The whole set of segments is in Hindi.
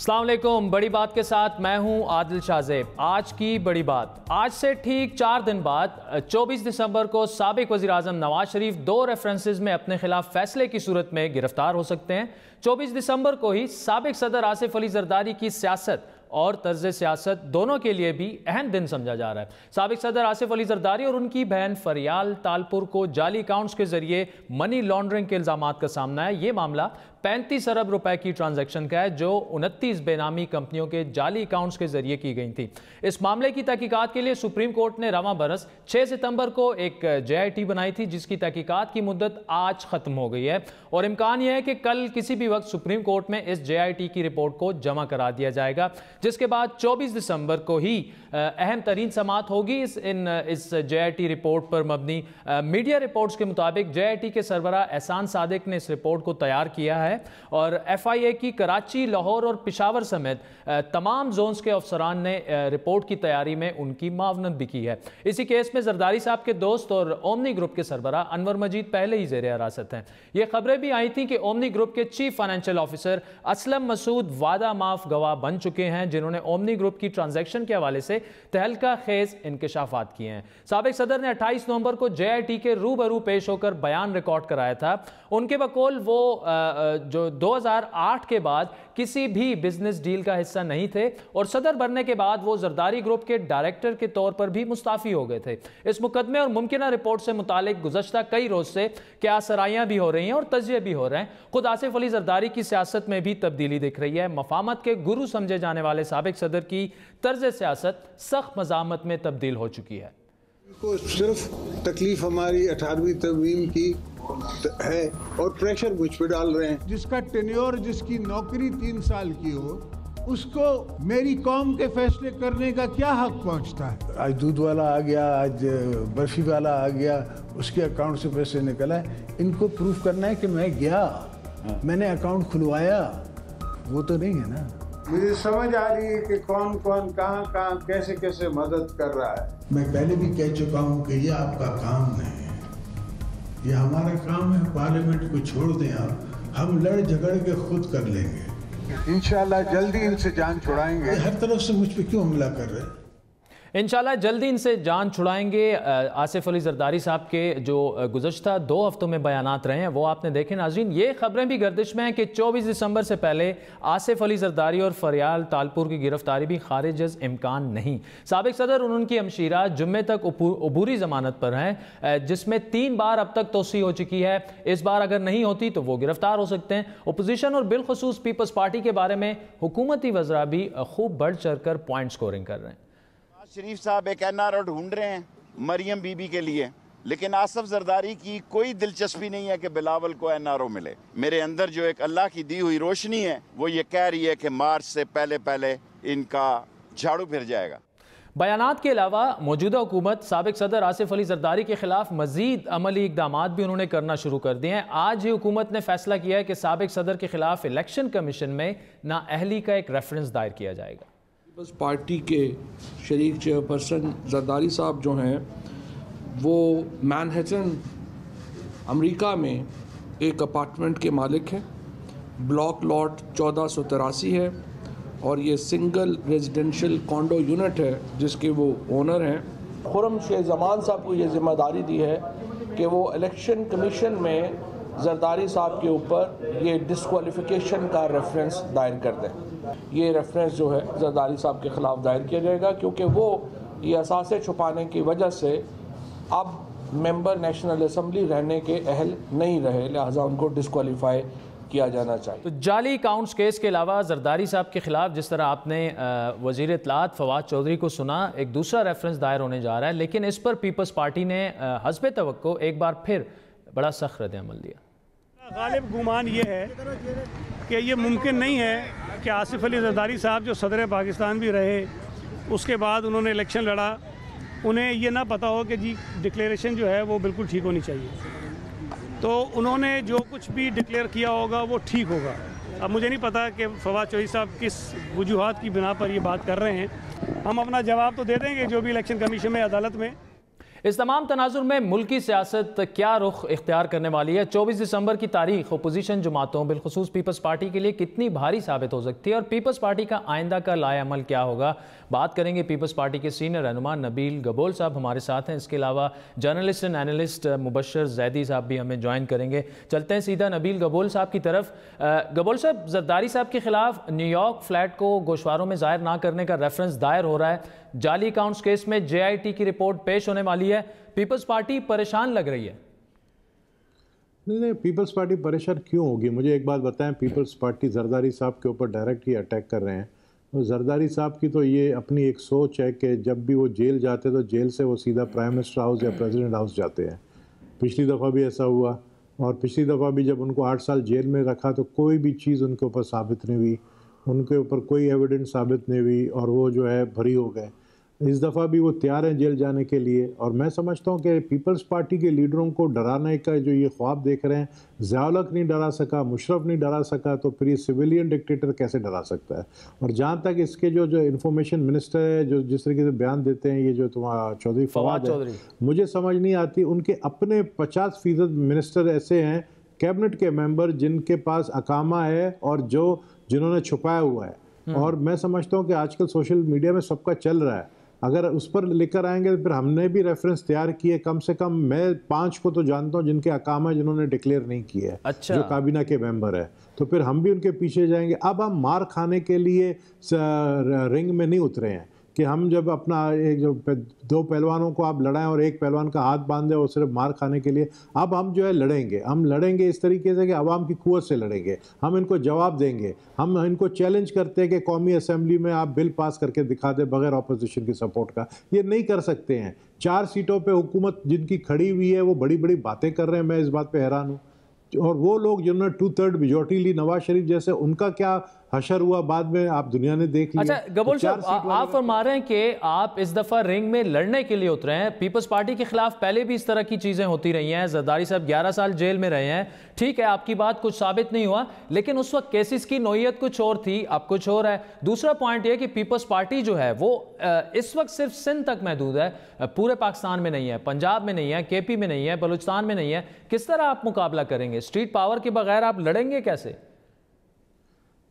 अस्सलाम वालेकुम। बड़ी बात के साथ मैं हूं आदिल शाहजेब। आज की बड़ी बात, आज से ठीक 4 दिन बाद 24 दिसंबर को साबिक वज़ीर आज़म नवाज शरीफ 2 रेफरेंसेस में अपने खिलाफ फैसले की सूरत में गिरफ्तार हो सकते हैं। 24 दिसंबर को ही साबिक सदर आसिफ अली जरदारी की सियासत और तर्ज सियासत दोनों के लिए भी अहम दिन समझा जा रहा है। साबिक सदर आसिफ अली जरदारी और उनकी बहन फरियाल तालपुर को जाली अकाउंट्स के जरिए मनी लॉन्ड्रिंग के इल्जामात का सामना है। ये मामला 35 अरब रुपए की ट्रांजैक्शन का है जो 29 बेनामी कंपनियों के जाली अकाउंट्स के जरिए की गई थी। इस मामले की तहकीकात के लिए सुप्रीम कोर्ट ने रवां बरस 6 सितंबर को एक JIT बनाई थी जिसकी तहकीकात की मुद्दत आज खत्म हो गई है और इम्कान यह है कि कल किसी भी वक्त सुप्रीम कोर्ट में इस JIT की रिपोर्ट को जमा करा दिया जाएगा, जिसके बाद 24 दिसंबर को ही अहम तरीन समाअत होगी इस JIT रिपोर्ट पर मबनी। मीडिया रिपोर्ट्स के मुताबिक JIT के सरबराह एहसान सादिक ने इस रिपोर्ट को तैयार किया है और FIA की कराची, लाहौर और पेशावर समेत तमाम जोन्स के अफसरान ने रिपोर्ट की तैयारी में उनकी मावनत भी की है। इसी केस में जरदारी साहब के दोस्त और ओमनी ग्रुप के सरबराह अनवर मजीद पहले ही जेर हिरासत हैं। ये खबरें भी आई थी कि ओमनी ग्रुप के chief financial officer Aslam Masood वादा माफ गवाह बन चुके हैं, जिन्होंने ओमनी ग्रुप की ट्रांजैक्शन के हवाले से तहलका खेज इंकशाफात किए हैं। साबिक सदर ने 28 नवंबर को JIT के रूबरू पेश होकर बयान रिकॉर्ड कराया था। उनके बकौल वो जो 2008 के बाद किसी भी बिजनेस डील का हिस्सा नहीं थे और सदर बनने के बाद वो जरदारी ग्रुप के डायरेक्टर के तौर पर भी मुस्ताफी हो गए थे। इस मुकदमे और मुमकिना रिपोर्ट से मुतालिक गुज़श्ता कई रोज से क्या सराइयां भी हो रही हैं और तजिए भी हो रहे हैं। खुद आसिफ अली जरदारी की सियासत में भी तब्दीली दिख रही है। मफामत के गुरु समझे जाने वाले साबिक सदर की तर्ज सियासत सख्त मज़ामत में तब्दील हो चुकी है। को सिर्फ तकलीफ हमारी 18वीं तरमीम की है और प्रेशर मुझ पे डाल रहे हैं। जिसका टेन्योर, जिसकी नौकरी 3 साल की हो, उसको मेरी कौम के फैसले करने का क्या हक पहुंचता है? आज दूध वाला आ गया, आज बर्फी वाला आ गया, उसके अकाउंट से पैसे निकला है। इनको प्रूफ करना है कि मैं गया, मैंने अकाउंट खुलवाया, वो तो नहीं है ना। मुझे समझ आ रही है कि कौन कौन कहाँ कहाँ कैसे कैसे मदद कर रहा है। मैं पहले भी कह चुका हूँ कि ये आपका काम नहीं है, ये हमारा काम है। पार्लियामेंट को छोड़ दें आप, हम लड़ झगड़ के खुद कर लेंगे। इंशाल्लाह जल्दी इनसे जान छुड़ाएंगे। हर तरफ से मुझ पे क्यों हमला कर रहे हैं? इंशाल्लाह जल्दी इनसे जान छुड़ाएंगे। आसिफ अली जरदारी साहब के जो गुज़श्ता 2 हफ्तों में बयानात रहे हैं वो आपने देखे नाज़रीन। ये खबरें भी गर्दिश में हैं कि 24 दिसंबर से पहले आसिफ अली जरदारी और फरियाल तालपुर की गिरफ्तारी भी खारिज इम्कान नहीं। साबिक सदर और उनकी हमशीरा जुम्मे तक अबूरी ज़मानत पर हैं, जिसमें 3 बार अब तक तोसी हो चुकी है। इस बार अगर नहीं होती तो वो गिरफ्तार हो सकते हैं। अपोजिशन और बिलखसूस पीपल्स पार्टी के बारे में हुकूमती वज़रा भी खूब बढ़ चढ़ कर पॉइंट स्कोरिंग कर रहे हैं। शरीफ साहब एक NRO ढूंढ रहे हैं मरियम बीबी के लिए, लेकिन आसिफ जरदारी की कोई दिलचस्पी नहीं है कि बिलावल को NRO मिले। मेरे अंदर जो एक अल्लाह की दी हुई रोशनी है वो ये कह रही है कि मार्च से पहले पहले इनका झाड़ू फिर जाएगा। बयानात के अलावा मौजूदा हुकूमत साबिक सदर आसिफ अली जरदारी के खिलाफ मजीद अमली इकदामात भी उन्होंने करना शुरू कर दिए हैं। आज ही हुकूमत ने फैसला किया है कि साबिक सदर के खिलाफ इलेक्शन कमीशन में नाअहली का एक रेफरेंस दायर किया जाएगा। पीपल्स पार्टी के शरीक चेयरपर्सन जरदारी साहब जो हैं वो मैनहट्टन अमेरिका में एक अपार्टमेंट के मालिक हैं। ब्लॉक लॉट 1483 है और ये सिंगल रेजिडेंशियल कॉन्डो यूनिट है जिसके वो ओनर हैं। खुर्रम शेख जमान साहब को ये जिम्मेदारी दी है कि वो इलेक्शन कमीशन में जरदारी साहब के ऊपर ये डिस्क्वालिफिकेशन का रेफरेंस दायर कर दें। ये रेफरेंस जो है जरदारी साहब के ख़िलाफ़ दायर किया जाएगा क्योंकि वो ये असासे छुपाने की वजह से अब मेंबर नेशनल असम्बली रहने के अहल नहीं रहे, लिहाजा उनको डिस्क्वालीफाई किया जाना चाहिए। तो जाली अकाउंट्स केस के अलावा जरदारी साहब के खिलाफ जिस तरह आपने वज़ीर इत्तलात फवाद चौधरी को सुना, एक दूसरा रेफरेंस दायर होने जा रहा है, लेकिन इस पर पीपल्स पार्टी ने हस्बे तवक्को एक बार फिर बड़ा सख्त रद्द-ए-अमल दिया। गालिब गुमान ये है कि ये मुमकिन नहीं है कि आसिफ अली जरदारी साहब जो सदर पाकिस्तान भी रहे, उसके बाद उन्होंने इलेक्शन लड़ा, उन्हें ये ना पता हो कि जी डिक्लेरेशन जो है वो बिल्कुल ठीक होनी चाहिए। तो उन्होंने जो कुछ भी डिक्लेयर किया होगा वो ठीक होगा। अब मुझे नहीं पता कि फवाद चौधरी साहब किस वजूहात की बिना पर ये बात कर रहे हैं। हम अपना जवाब तो दे देंगे जो भी इलेक्शन कमीशन में, अदालत में। इस तमाम तनाजुर में मुल्की सियासत क्या रुख इख्तियार करने वाली है? 24 दिसंबर की तारीख अपोजिशन जमातों बिलखुसूस पीपल्स पार्टी के लिए कितनी भारी साबित हो सकती है और पीपल्स पार्टी का आइंदा का लाएअमल क्या होगा? बात करेंगे पीपल्स पार्टी के सीनियर रहनुमा नबील गबोल साहब हमारे साथ हैं। इसके अलावा journalist and analyst Mubashir Zaidi sahab भी हमें ज्वाइन करेंगे। चलते हैं सीधा नबील गबोल साहब की तरफ। गबोल साहब, जरदारी साहब के खिलाफ न्यूयॉर्क फ्लैट को गोशवारों में जाहिर ना करने का रेफरेंस दायर हो रहा है। जाली अकाउंट्स केस में JIT की रिपोर्ट पेश होने वाली है। पीपल्स पार्टी परेशान लग रही है। नहीं, पीपल्स पार्टी परेशान क्यों होगी? मुझे एक बात बताएं, पीपल्स पार्टी जरदारी साहब के ऊपर डायरेक्ट ही अटैक कर रहे हैं। तो जरदारी साहब की तो ये अपनी एक सोच है कि जब भी वो जेल जाते तो जेल से वो सीधा प्राइम मिनिस्टर हाउस या प्रेसिडेंट हाउस जाते हैं। पिछली दफ़ा भी ऐसा हुआ और पिछली दफ़ा भी जब उनको 8 साल जेल में रखा तो कोई भी चीज़ उनके ऊपर साबित नहीं हुई, उनके ऊपर कोई एविडेंस साबित नहीं हुई और वो जो है बरी हो गए। इस दफ़ा भी वो तैयार हैं जेल जाने के लिए। और मैं समझता हूँ कि पीपल्स पार्टी के लीडरों को डराने का जो ये ख्वाब देख रहे हैं, ज़िया-उल-हक नहीं डरा सका, मुशर्रफ नहीं डरा सका, तो फिर ये सिविलियन डिक्टेटर कैसे डरा सकता है? और जहाँ तक इसके जो इंफॉर्मेशन मिनिस्टर है, जो जिस तरीके से बयान देते हैं, ये जो तुम्हारा चौधरी फवाद है, मुझे समझ नहीं आती। उनके अपने 50% मिनिस्टर ऐसे हैं कैबिनेट के मेंबर जिनके पास अकामा है और जिन्होंने छुपाया हुआ है। और मैं समझता हूँ कि आजकल सोशल मीडिया में सबका चल रहा है, अगर उस पर लेकर आएंगे तो फिर हमने भी रेफरेंस तैयार किए। कम से कम मैं 5 को तो जानता हूँ जिनके अकामा है, जिन्होंने डिक्लेयर नहीं किए है। अच्छा। जो काबीना के मेंबर है, तो फिर हम भी उनके पीछे जाएंगे। अब हम मार खाने के लिए रिंग में नहीं उतरे हैं कि हम जब अपना एक जो 2 पहलवानों को आप लड़ाएं और एक पहलवान का हाथ बांधे और सिर्फ मार खाने के लिए। अब हम जो है लड़ेंगे, हम लड़ेंगे इस तरीके से कि अवाम की कुव्वत से लड़ेंगे। हम इनको जवाब देंगे, हम इनको चैलेंज करते हैं कि कौमी असम्बली में आप बिल पास करके दिखा दें बगैर अपोजिशन की सपोर्ट का। ये नहीं कर सकते हैं। 4 सीटों पर हुकूमत जिनकी खड़ी हुई है वो बड़ी बड़ी बातें कर रहे हैं, मैं इस बात पर हैरान हूँ। और वो लोग जिन्होंने 2/3 मेजॉरिटी ली, नवाज शरीफ जैसे, उनका क्या हशर हुआ बाद में आप दुनिया ने देख लिया। अच्छा गबोल साहब, आप फरमा रहे हैं कि आप इस दफा रिंग में लड़ने के लिए उतरे हैं। पीपल्स पार्टी के खिलाफ पहले भी इस तरह की चीजें होती रही हैं। जरदारी साहब 11 साल जेल में रहे हैं, ठीक है, आपकी बात कुछ साबित नहीं हुआ, लेकिन उस वक्त केसेस की नोयत कुछ और थी, अब कुछ और है। दूसरा पॉइंट यह कि पीपल्स पार्टी जो है वो इस वक्त सिर्फ सिंध तक महदूद है, पूरे पाकिस्तान में नहीं है, पंजाब में नहीं है, KP में नहीं है, बलूचिस्तान में नहीं है। किस तरह आप मुकाबला करेंगे? स्ट्रीट पावर के बगैर आप लड़ेंगे कैसे?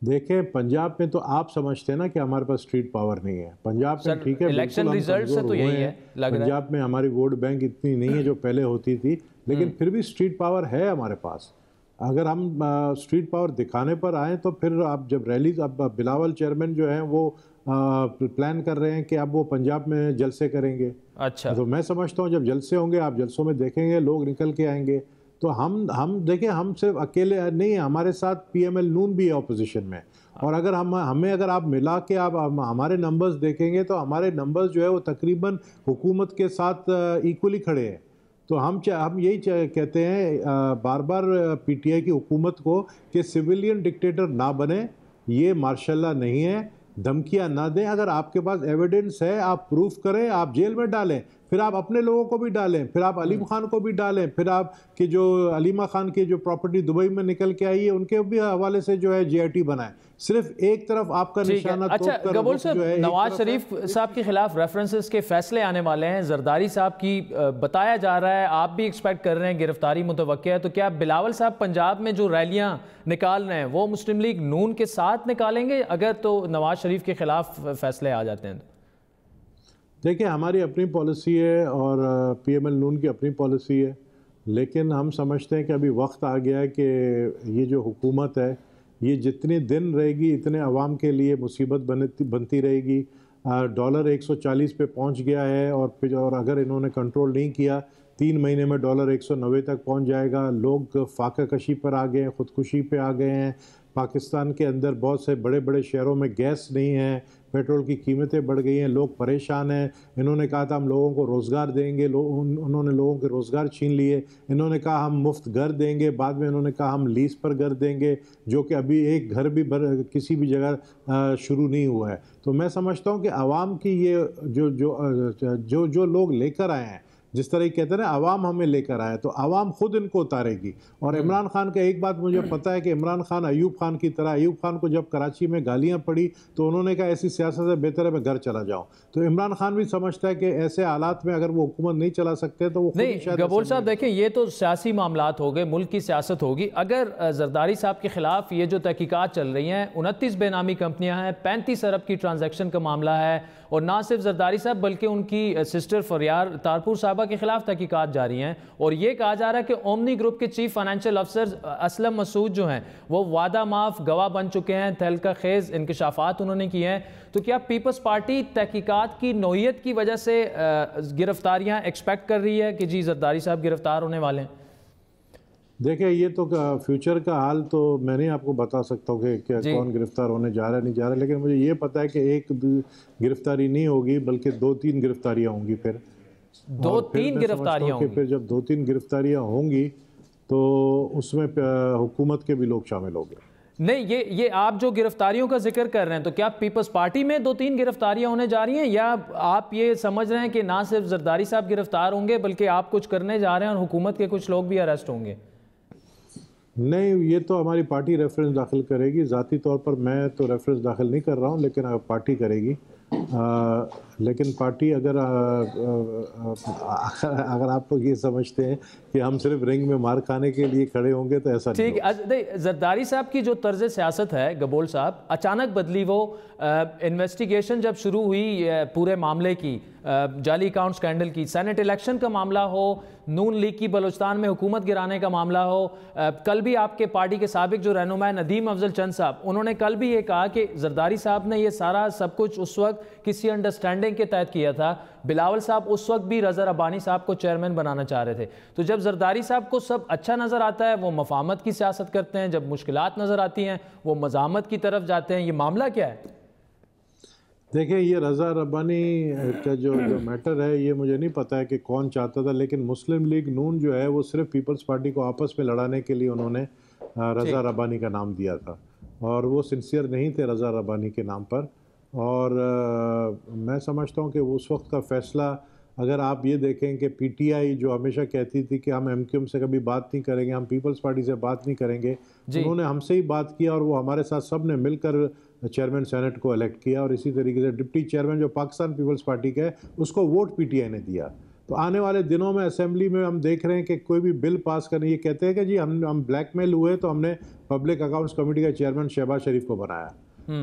देखें, पंजाब में तो आप समझते हैं ना कि हमारे पास स्ट्रीट पावर नहीं है। पंजाब में ठीक है, इलेक्शन रिजल्ट से तो यही है, लग रहा है। पंजाब में हमारी वोट बैंक इतनी नहीं है जो पहले होती थी, लेकिन फिर भी स्ट्रीट पावर है हमारे पास। अगर हम स्ट्रीट पावर दिखाने पर आए तो फिर आप जब रैली, अब बिलावल चेयरमैन जो हैं वो प्लान कर रहे हैं कि अब वो पंजाब में जलसे करेंगे। अच्छा, तो मैं समझता हूँ जब जलसे होंगे, आप जलसों में देखेंगे लोग निकल के आएंगे। तो हम देखें, हम सिर्फ अकेले नहीं हैं, हमारे साथ PML नून भी है ऑपोजिशन में। और अगर हमें अगर आप मिला के आप हमारे नंबर्स देखेंगे तो हमारे नंबर्स जो है वो तकरीबन हुकूमत के साथ इक्वली खड़े हैं। तो हम यही कहते हैं बार बार PTI की हुकूमत को कि सिविलियन डिक्टेटर ना बने, ये मार्शल नहीं है, धमकियां ना दें। अगर आपके पास एविडेंस है, आप प्रूफ करें, आप जेल में डालें, फिर आप अपने लोगों को भी डालें, फिर आप अलीम खान को भी डालें, फिर आप कि जो अलीमा खान की जो प्रॉपर्टी दुबई में निकल के आई है उनके भी हवाले से जो है JIT बनाए। सिर्फ एक तरफ आपका निशाना। अच्छा गबोल साहब, नवाज शरीफ साहब के खिलाफ रेफरेंसेस के फैसले आने वाले हैं, जरदारी साहब की बताया जा रहा है, आप भी एक्सपेक्ट कर रहे हैं गिरफ्तारी मुतवक्की है, तो क्या बिलावल साहब पंजाब में जो रैलियां निकाल रहे हैं वो मुस्लिम लीग नून के साथ निकालेंगे अगर तो नवाज शरीफ के खिलाफ फैसले आ जाते हैं? देखिए, हमारी अपनी पॉलिसी है और PML नून की अपनी पॉलिसी है, लेकिन हम समझते हैं कि अभी वक्त आ गया है कि ये जो हुकूमत है ये जितने दिन रहेगी इतने अवाम के लिए मुसीबत बनती रहेगी। डॉलर 140 पे पहुंच गया है और अगर इन्होंने कंट्रोल नहीं किया 3 महीने में डॉलर 190 तक पहुंच जाएगा। लोग फाका कशी पर आ गए हैं, ख़ुदकुशी पे आ गए हैं। पाकिस्तान के अंदर बहुत से बड़े बड़े शहरों में गैस नहीं है, पेट्रोल की कीमतें बढ़ गई हैं, लोग परेशान हैं। इन्होंने कहा था हम लोगों को रोज़गार देंगे, उन्होंने लोगों के रोज़गार छीन लिए। इन्होंने कहा हम मुफ्त घर देंगे, बाद में इन्होंने कहा हम लीज़ पर घर देंगे, जो कि अभी एक घर भी किसी भी जगह शुरू नहीं हुआ है। तो मैं समझता हूँ कि आवाम की ये जो लोग लेकर आए हैं, जिस तरह कहते हैं ना अवाम हमें लेकर आए, तो अवाम खुद इनको उतारेगी। और इमरान खान का एक बात मुझे पता है कि इमरान खान अयूब खान की तरह, अयूब खान को जब कराची में गालियां पड़ी तो उन्होंने कहा ऐसी सियासत से बेहतर है मैं घर चला जाऊं। तो इमरान खान भी समझता है कि ऐसे हालात में अगर वो हुकूमत नहीं चला सकते तो वो नहीं। गबोल साहब देखें, ये तो सियासी मामलात हो गए, मुल्क की सियासत होगी। अगर जरदारी साहब के खिलाफ ये जो तहकीकात चल रही हैं, 29 बेनामी कंपनियां हैं, 35 अरब की ट्रांजैक्शन का मामला है, और ना सिर्फ जरदारी साहब बल्कि उनकी सिस्टर फरियार तारपुर साहबा के खिलाफ तहकीकात जारी हैं, और ये कहा जा रहा है कि ओमनी ग्रुप के चीफ फाइनेंशियल अफसर असलम मसूद जो हैं वो वादा माफ गवाह बन चुके हैं, तहलका खेज इंकशाफात उन्होंने किए हैं। तो क्या पीपल्स पार्टी तहकीकात की नौयत की वजह से गिरफ्तारियां एक्सपेक्ट कर रही है कि जी जरदारी साहब गिरफ्तार होने वाले हैं? देखिए, ये तो फ्यूचर का हाल तो मैं नहीं आपको बता सकता हूँ कि क्या कौन गिरफ्तार होने जा रहा है नहीं जा रहा है, लेकिन मुझे ये पता है कि एक गिरफ्तारी नहीं होगी बल्कि 2-3 गिरफ्तारियाँ होंगी। फिर 2-3 गिरफ्तारियाँ होंगी। फिर जब 2-3 गिरफ्तारियाँ होंगी तो उसमें हुकूमत के भी लोग शामिल होंगे। नहीं, ये आप जो गिरफ्तारियों का जिक्र कर रहे हैं, तो क्या पीपल्स पार्टी में 2-3 गिरफ्तारियां होने जा रही हैं, या आप ये समझ रहे हैं कि ना सिर्फ जरदारी साहब गिरफ्तार होंगे बल्कि आप कुछ करने जा रहे हैं और हुकूमत के कुछ लोग भी अरेस्ट होंगे? नहीं, ये तो हमारी पार्टी रेफरेंस दाखिल करेगी। ज़ाती तौर पर मैं तो रेफरेंस दाखिल नहीं कर रहा हूँ, लेकिन पार्टी करेगी। लेकिन पार्टी अगर आप लोग ये समझते हैं कि हम सिर्फ रिंग में मार खाने के लिए खड़े होंगे तो ऐसा नहीं होगा। ठीक। जरदारी साहब की जो तर्ज सियासत है गबोल साहब, अचानक बदली। वो इन्वेस्टिगेशन जब शुरू हुई पूरे मामले की, जाली अकाउंट स्कैंडल की, सेनेट इलेक्शन का मामला हो, नून लीग की बलूचिस्तान में हुकूमत गिराने का मामला हो, कल भी आपके पार्टी के साबिक जो रहनुमा नदीम अफजल चंद साहब, उन्होंने कल भी ये कहा कि जरदारी साहब ने ये सारा सब कुछ उस वक्त किसी अंडरस्टैंडिंग के तहत किया था। बिलावल साहब उस वक्त भी रज़ा रब्बानी साहब को चेयरमैन बनाना चाह रहे थे। तो जब जरदारी साहब को सब अच्छा नज़र आता है वो मफाहमत की सियासत करते हैं, जब मुश्किलात नज़र आती हैं वो मज़ामत की तरफ जाते हैं। ये मामला क्या है? देखिए, ये रज़ा रब्बानी का जो मैटर है ये मुझे नहीं पता है कि कौन चाहता था, लेकिन मुस्लिम लीग नून जो है वो सिर्फ पीपल्स पार्टी को आपस में लड़ाने के लिए उन्होंने रज़ा रब्बानी का नाम दिया था, और वो सिंसियर नहीं थे रज़ा रब्बानी के नाम पर। और मैं समझता हूँ कि उस वक्त का फ़ैसला, अगर आप ये देखें कि पीटीआई जो हमेशा कहती थी कि हम एमक्यूएम से कभी बात नहीं करेंगे, हम पीपल्स पार्टी से बात नहीं करेंगे, उन्होंने हमसे ही बात किया और वो हमारे साथ सब ने मिलकर चेयरमैन सेनेट को इलेक्ट किया। और इसी तरीके से डिप्टी चेयरमैन जो पाकिस्तान पीपल्स पार्टी का है उसको वोट पीटीआई ने दिया। तो आने वाले दिनों में असेंबली में हम देख रहे हैं कि कोई भी बिल पास करने, ये कहते हैं कि जी हम ब्लैकमेल हुए तो हमने पब्लिक अकाउंट्स कमेटी का चेयरमैन शहबाज शरीफ को बनाया।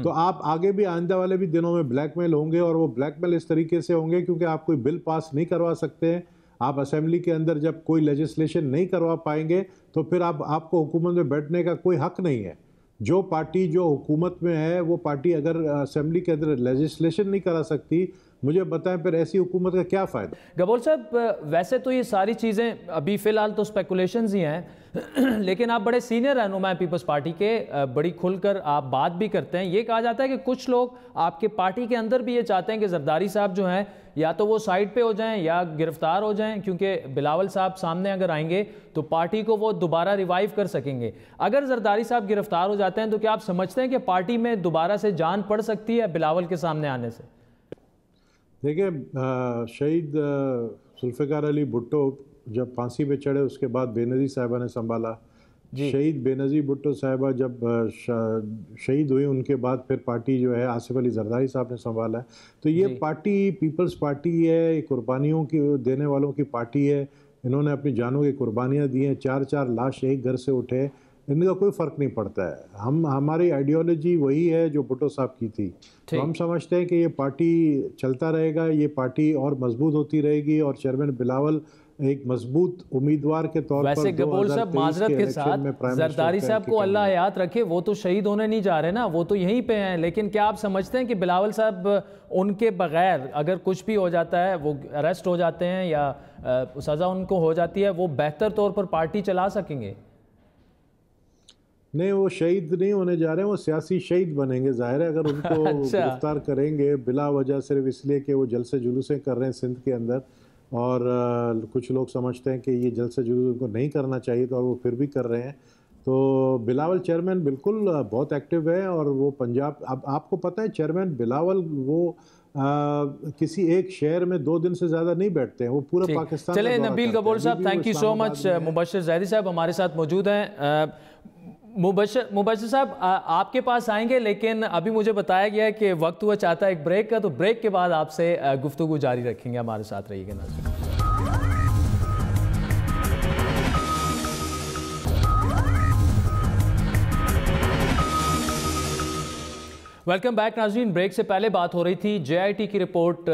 तो आप आगे भी आइंदा वाले भी दिनों में ब्लैकमेल होंगे, और वो ब्लैकमेल इस तरीके से होंगे क्योंकि आप कोई बिल पास नहीं करवा सकते हैं। आप असेंबली के अंदर जब कोई लेजिस्लेशन नहीं करवा पाएंगे तो फिर आपको हुकूमत में बैठने का कोई हक नहीं है। जो पार्टी जो हुकूमत में है वो पार्टी अगर असेंबली के अंदर लेजिस्लेशन नहीं करा सकती, मुझे बताएं फिर ऐसी हुकूमत का क्या फ़ायदा? गबोल साहब, वैसे तो ये सारी चीज़ें अभी फ़िलहाल तो स्पेकुलेशंस ही हैं लेकिन आप बड़े सीनियर रहनुमा हैं पीपल्स पार्टी के, बड़ी खुलकर आप बात भी करते हैं। ये कहा जाता है कि कुछ लोग आपके पार्टी के अंदर भी ये चाहते हैं कि जरदारी साहब जो हैं या तो वो साइड पे हो जाएं या गिरफ्तार हो जाएं, क्योंकि बिलावल साहब सामने अगर आएंगे तो पार्टी को वो दोबारा रिवाइव कर सकेंगे। अगर जरदारी साहब गिरफ्तार हो जाते हैं तो क्या आप समझते हैं कि पार्टी में दोबारा से जान पड़ सकती है बिलावल के सामने आने से? देखिए, शहीद जुल्फ़िकार अली भुट्टो जब फांसी पे चढ़े उसके बाद बेनज़ीर साहिबा ने संभाला। शहीद बेनज़ीर भुट्टो साहिबा जब शहीद हुई उनके बाद फिर पार्टी जो है आसिफ अली जरदारी साहब ने संभाला है। तो ये पार्टी पीपल्स पार्टी है, ये कुर्बानियों की देने वालों की पार्टी है। इन्होंने अपनी जानों की कुर्बानियाँ दी हैं, 4-4 लाश एक घर से उठे, इनका कोई फ़र्क नहीं पड़ता है। हमारी आइडियोलॉजी वही है जो भुट्टो साहब की थी। तो हम समझते हैं कि ये पार्टी चलता रहेगा, ये पार्टी और मजबूत होती रहेगी, और चेयरमैन बिलावल एक मजबूत उम्मीदवार के तौर पर। वैसे गबोल साहब, माजरत के साथ जरदारी साहब को अल्लाह हयात रखे, वो तो शहीद होने नहीं जा रहे ना, वो तो यहीं पे हैं। लेकिन क्या आप समझते हैं कि बिलावल साहब उनके बगैर अगर कुछ भी हो जाता है, वो अरेस्ट हो जाते हैं या सज़ा उनको हो जाती है, वो बेहतर तौर पर पार्टी चला सकेंगे? नहीं, वो शहीद नहीं होने जा रहे हैं, वो सियासी शहीद बनेंगे। जाहिर है अगर उनको गिरफ्तार करेंगे बिला वजह सिर्फ इसलिए कि वो जलसे जुलूसें कर रहे हैं सिंध के अंदर, और कुछ लोग समझते हैं कि ये जलसे जुलूस उनको नहीं करना चाहिए तो, और वो फिर भी कर रहे हैं। तो बिलावल चेयरमैन बिल्कुल बहुत एक्टिव है, और वो पंजाब, अब आपको पता है चेयरमैन बिलावल वो किसी एक शहर में 2 दिन से ज़्यादा नहीं बैठते हैं, वो पूरा पाकिस्तान। चले Nabeel Gabol sahab, thank you so much. Mubashir Zaidi sahab हमारे साथ मौजूद हैं। मुबशर साहब आपके पास आएंगे, लेकिन अभी मुझे बताया गया है कि वक्त हुआ चाहता है एक ब्रेक का, तो ब्रेक के बाद आपसे गुफ्तगू जारी रखेंगे। हमारे साथ रहिएगा नाज़रीन। वेलकम बैक नाज़रीन। ब्रेक से पहले बात हो रही थी JIT की रिपोर्ट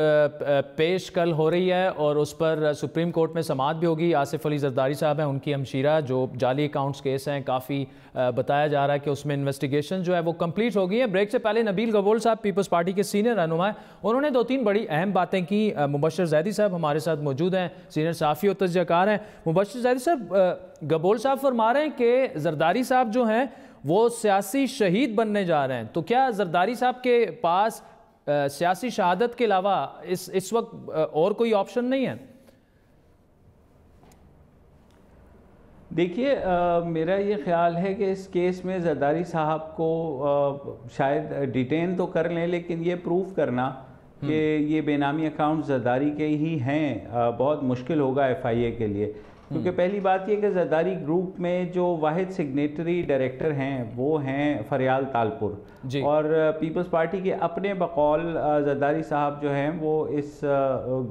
पेश कल हो रही है और उस पर सुप्रीम कोर्ट में समाअत भी होगी। आसिफ अली जरदारी साहब हैं, उनकी हमशीरा, जो जाली अकाउंट्स केस हैं, काफ़ी बताया जा रहा है कि उसमें इन्वेस्टिगेशन जो है वो कंप्लीट हो गई है। ब्रेक से पहले नबील गबोल साहब पीपल्स पार्टी के सीनियर रहनुमा हैं, उन्होंने 2-3 बड़ी अहम बातें की। मुबशर ज़ैदी साहब हमारे साथ मौजूद हैं, सीनियर सहाफ़ी और तजज़ियाकार हैं। मुबशर ज़ैदी साहब, गबोल साहब फरमा रहे हैं कि जरदारी साहब जो हैं वो सियासी शहीद बनने जा रहे हैं, तो क्या जरदारी साहब के पास सियासी शहादत के अलावा इस वक्त और कोई ऑप्शन नहीं है? देखिए, मेरा ये ख्याल है कि इस केस में जरदारी साहब को शायद डिटेन तो कर लें, लेकिन ये प्रूव करना कि ये बेनामी अकाउंट जरदारी के ही हैं बहुत मुश्किल होगा FIA के लिए। क्योंकि पहली बात ये कि जरदारी ग्रुप में जो वाहिद सिग्नेटरी डायरेक्टर हैं वो हैं फरियाल तालपुर, और पीपल्स पार्टी के अपने बकौल जरदारी साहब जो हैं वो इस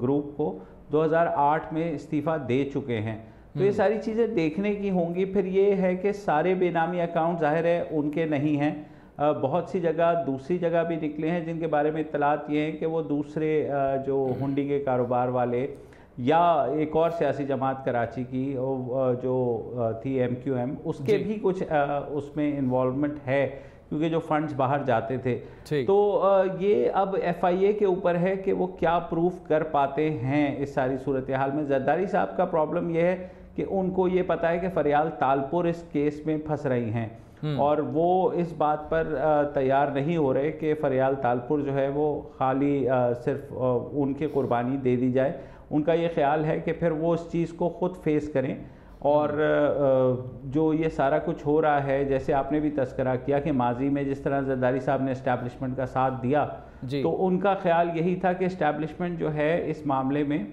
ग्रुप को 2008 में इस्तीफ़ा दे चुके हैं। तो ये सारी चीज़ें देखने की होंगी। फिर ये है कि सारे बेनामी अकाउंट ज़ाहिर है उनके नहीं हैं, बहुत सी जगह दूसरी जगह भी निकले हैं जिनके बारे में इत्तलात ये हैं कि वो दूसरे जो हुंडी के कारोबार वाले या एक और सियासी जमात कराची की जो थी MQM, उसके भी कुछ उसमें इन्वॉल्वमेंट है, क्योंकि जो फंड्स बाहर जाते थे। तो ये अब FIA के ऊपर है कि वो क्या प्रूफ कर पाते हैं इस सारी सूरत हाल में। जरदारी साहब का प्रॉब्लम ये है कि उनको ये पता है कि फरियाल तालपुर इस केस में फंस रही हैं, और वो इस बात पर तैयार नहीं हो रहे कि फरियाल तालपुर जो है वो खाली सिर्फ उनकी कुर्बानी दे दी जाए। उनका ये ख्याल है कि फिर वो इस चीज़ को ख़ुद फेस करें, और जो ये सारा कुछ हो रहा है, जैसे आपने भी तस्करा किया कि माजी में जिस तरह जरदारी साहब ने इस्टेब्लिशमेंट का साथ दिया, तो उनका ख्याल यही था कि इस्टेब्लिशमेंट जो है इस मामले में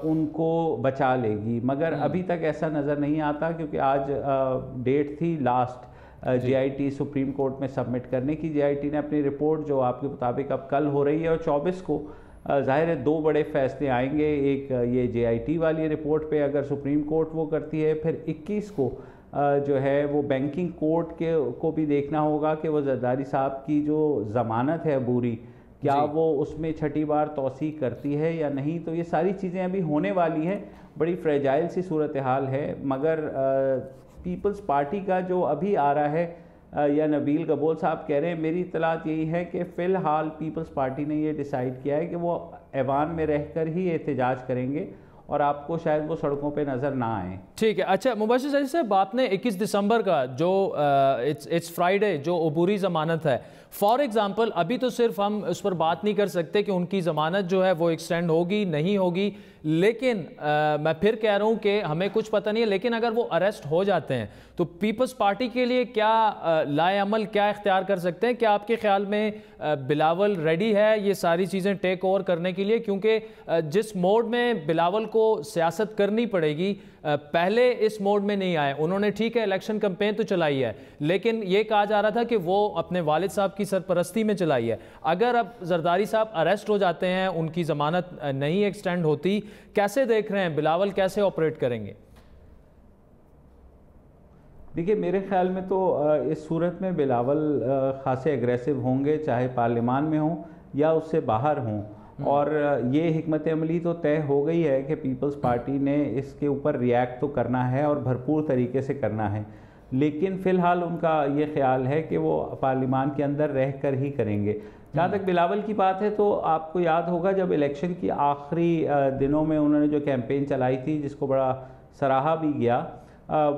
उनको बचा लेगी, मगर अभी तक ऐसा नज़र नहीं आता, क्योंकि आज डेट थी लास्ट JIT सुप्रीम कोर्ट में सबमिट करने की। JIT ने अपनी रिपोर्ट जो आपके मुताबिक अब कल हो रही है, और 24 को ज़ाहिर है 2 बड़े फैसले आएंगे। एक ये JIT वाली रिपोर्ट पे अगर सुप्रीम कोर्ट वो करती है, फिर 21 को जो है वो बैंकिंग कोर्ट को भी देखना होगा कि वो जरदारी साहब की जो ज़मानत है अबूरी, क्या वो उसमें छठी बार तौसी करती है या नहीं। तो ये सारी चीज़ें अभी होने वाली हैं, बड़ी फ्रेजाइल सी सूरत हाल है। मगर पीपल्स पार्टी का जो अभी आ रहा है, या नबील गबोल साहब कह रहे हैं, मेरी इत्तलात यही है कि फ़िलहाल पीपल्स पार्टी ने ये डिसाइड किया है कि वो ऐवान में रहकर ही एहतजाज करेंगे, और आपको शायद वो सड़कों पे नज़र ना आए। ठीक है। अच्छा मुबशर साहब, आपने 21 दिसंबर का जो इट्स फ्राइडे जो अबूरी ज़मानत है, फॉर एग्ज़ाम्पल, अभी तो सिर्फ हम उस पर बात नहीं कर सकते कि उनकी ज़मानत जो है वो एक्सटेंड होगी नहीं होगी, लेकिन मैं फिर कह रहा हूँ कि हमें कुछ पता नहीं है, लेकिन अगर वो अरेस्ट हो जाते हैं तो पीपल्स पार्टी के लिए क्या लाए अमल क्या इख्तियार कर सकते हैं? क्या आपके ख्याल में बिलावल रेडी है ये सारी चीज़ें टेक ओवर करने के लिए? क्योंकि जिस मोड में बिलावल को सियासत करनी पड़ेगी, पहले इस मोड में नहीं आए। उन्होंने ठीक है इलेक्शन कैंपेन तो चलाई है, लेकिन ये कहा जा रहा था कि वो अपने वालिद साहब की सरपरस्ती में चलाई है। अगर अब जरदारी साहब अरेस्ट हो जाते हैं, उनकी ज़मानत नहीं एक्सटेंड होती, कैसे देख रहे हैं बिलावल कैसे ऑपरेट करेंगे? देखिए, मेरे ख्याल में तो इस सूरत में बिलावल खासे एग्रेसिव होंगे, चाहे पार्लियामान में हों या उससे बाहर हों, और ये हिकमत अमली तो तय हो गई है कि पीपल्स पार्टी ने इसके ऊपर रिएक्ट तो करना है और भरपूर तरीके से करना है। लेकिन फ़िलहाल उनका ये ख्याल है कि वो पार्लियामान के अंदर रह कर ही करेंगे। जहाँ तक बिलावल की बात है, तो आपको याद होगा जब इलेक्शन की आखिरी दिनों में उन्होंने जो कैंपेन चलाई थी, जिसको बड़ा सराहा भी गया,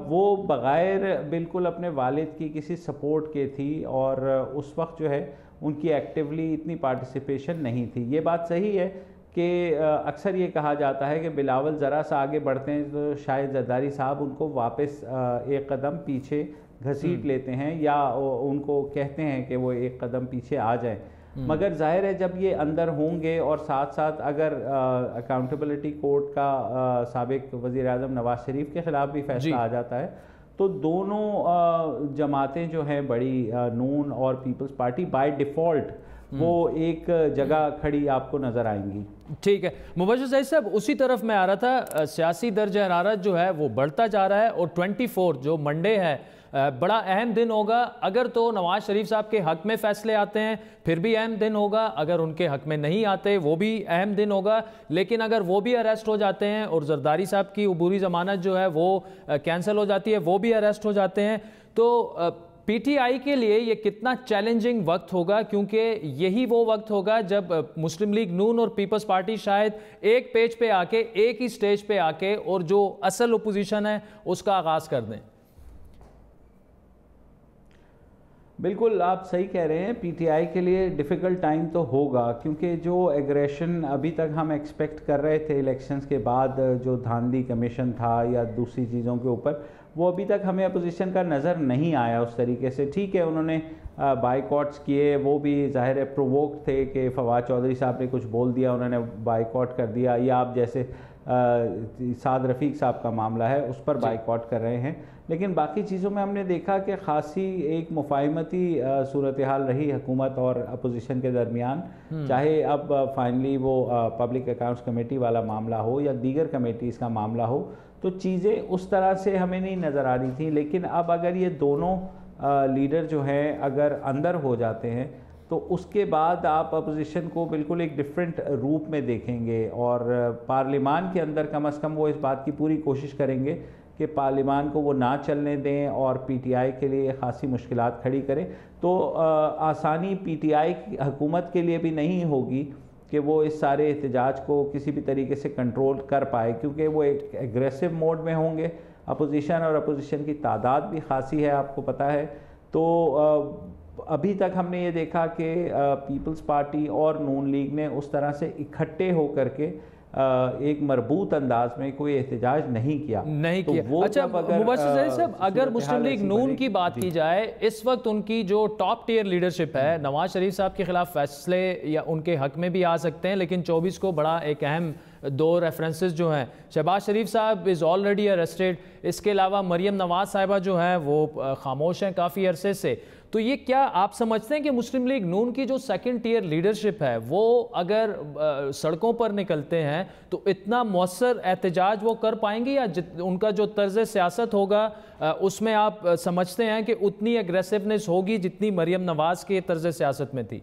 वो बग़ैर बिल्कुल अपने वालिद की किसी सपोर्ट के थी, और उस वक्त जो है उनकी एक्टिवली इतनी पार्टिसिपेशन नहीं थी। ये बात सही है कि अक्सर ये कहा जाता है कि बिलावल ज़रा सा आगे बढ़ते हैं तो शायद जरदारी साहब उनको वापस एक कदम पीछे घसीट लेते हैं, या उनको कहते हैं कि वो एक कदम पीछे आ जाएं। मगर जाहिर है जब ये अंदर होंगे और साथ साथ अगर अकाउंटेबिलिटी कोर्ट का साबिक वज़ीर आज़म नवाज शरीफ के ख़िलाफ़ भी फैसला आ जाता है तो दोनों जमातें जो हैं बड़ी नून और पीपल्स पार्टी बाय डिफ़ॉल्ट वो एक जगह खड़ी आपको नज़र आएंगी। ठीक है मुबश्शिर सईद साहब, उसी तरफ मैं आ रहा था। सियासी दर्ज हरारत जो है वो बढ़ता जा रहा है और 24 जो मंडे है बड़ा अहम दिन होगा। अगर तो नवाज शरीफ साहब के हक में फैसले आते हैं फिर भी अहम दिन होगा, अगर उनके हक में नहीं आते वो भी अहम दिन होगा। लेकिन अगर वो भी अरेस्ट हो जाते हैं और जरदारी साहब की अबूरी ज़मानत जो है वो कैंसिल हो जाती है, वो भी अरेस्ट हो जाते हैं, तो पीटीआई के लिए ये कितना चैलेंजिंग वक्त होगा, क्योंकि यही वो वक्त होगा जब मुस्लिम लीग नून और पीपल्स पार्टी शायद एक पेज पे आके, एक ही स्टेज पे आके और जो असल ओपोजिशन है उसका आगाज़ कर दें। बिल्कुल आप सही कह रहे हैं, पीटीआई के लिए डिफ़िकल्ट टाइम तो होगा, क्योंकि जो एग्रेशन अभी तक हम एक्सपेक्ट कर रहे थे इलेक्शंस के बाद, जो धांधली कमीशन था या दूसरी चीज़ों के ऊपर, वो अभी तक हमें अपोजिशन का नज़र नहीं आया उस तरीके से। ठीक है उन्होंने बाइकॉट्स किए, वो भी ज़ाहिर है प्रोवोक थे कि फवाद चौधरी साहब ने कुछ बोल दिया, उन्होंने बाइकॉट कर दिया, या आप जैसे साद रफ़ीक साहब का मामला है उस पर बाइकॉट कर रहे हैं। लेकिन बाकी चीज़ों में हमने देखा कि ख़ासी एक मुफाहिमती सूरत हाल रही हुकूमत और अपोजिशन के दरमियान, चाहे अब फाइनली वो पब्लिक अकाउंट्स कमेटी वाला मामला हो या दीगर कमेटीज़ का मामला हो, तो चीज़ें उस तरह से हमें नहीं नज़र आ रही थी। लेकिन अब अगर ये दोनों लीडर जो हैं अगर अंदर हो जाते हैं तो उसके बाद आप अपोजिशन को बिल्कुल एक डिफरेंट रूप में देखेंगे, और पार्लियामान के अंदर कम अज़ कम वो इस बात की पूरी कोशिश करेंगे कि पार्लियामान को वो ना चलने दें और पीटीआई के लिए खासी मुश्किलात खड़ी करें। तो आसानी पीटीआई की हुकूमत के लिए भी नहीं होगी कि वो इस सारे एहतजाज को किसी भी तरीके से कंट्रोल कर पाए, क्योंकि वो एक एग्रेसिव मोड में होंगे अपोजिशन, और अपोजिशन की तादाद भी खासी है आपको पता है। तो अभी तक हमने ये देखा कि पीपल्स पार्टी और नून लीग ने उस तरह से इकट्ठे होकर के एक मरबूत अंदाज में कोई एहतजाज नहीं किया। वो अच्छा मुबश्शिर साहब, अगर मुस्लिम लीग नून की बात की जाए, इस वक्त उनकी जो टॉप टियर लीडरशिप है, नवाज शरीफ साहब के खिलाफ फैसले या उनके हक में भी आ सकते हैं, लेकिन 24 को बड़ा एक अहम दो रेफरेंसेस जो हैं, शहबाज शरीफ साहब इज़ ऑलरेडी अरेस्टेड, इसके अलावा मरियम नवाज साहिबा जो हैं वो खामोश हैं काफ़ी अरसे से। तो ये क्या आप समझते हैं कि मुस्लिम लीग नून की जो सेकंड टियर लीडरशिप है वो अगर सड़कों पर निकलते हैं तो इतना मौसर एहतजाज वो कर पाएंगे, या उनका जो तर्ज सियासत होगा उसमें आप समझते हैं कि उतनी एग्रेसिवनेस होगी जितनी मरियम नवाज के तर्ज सियासत में थी?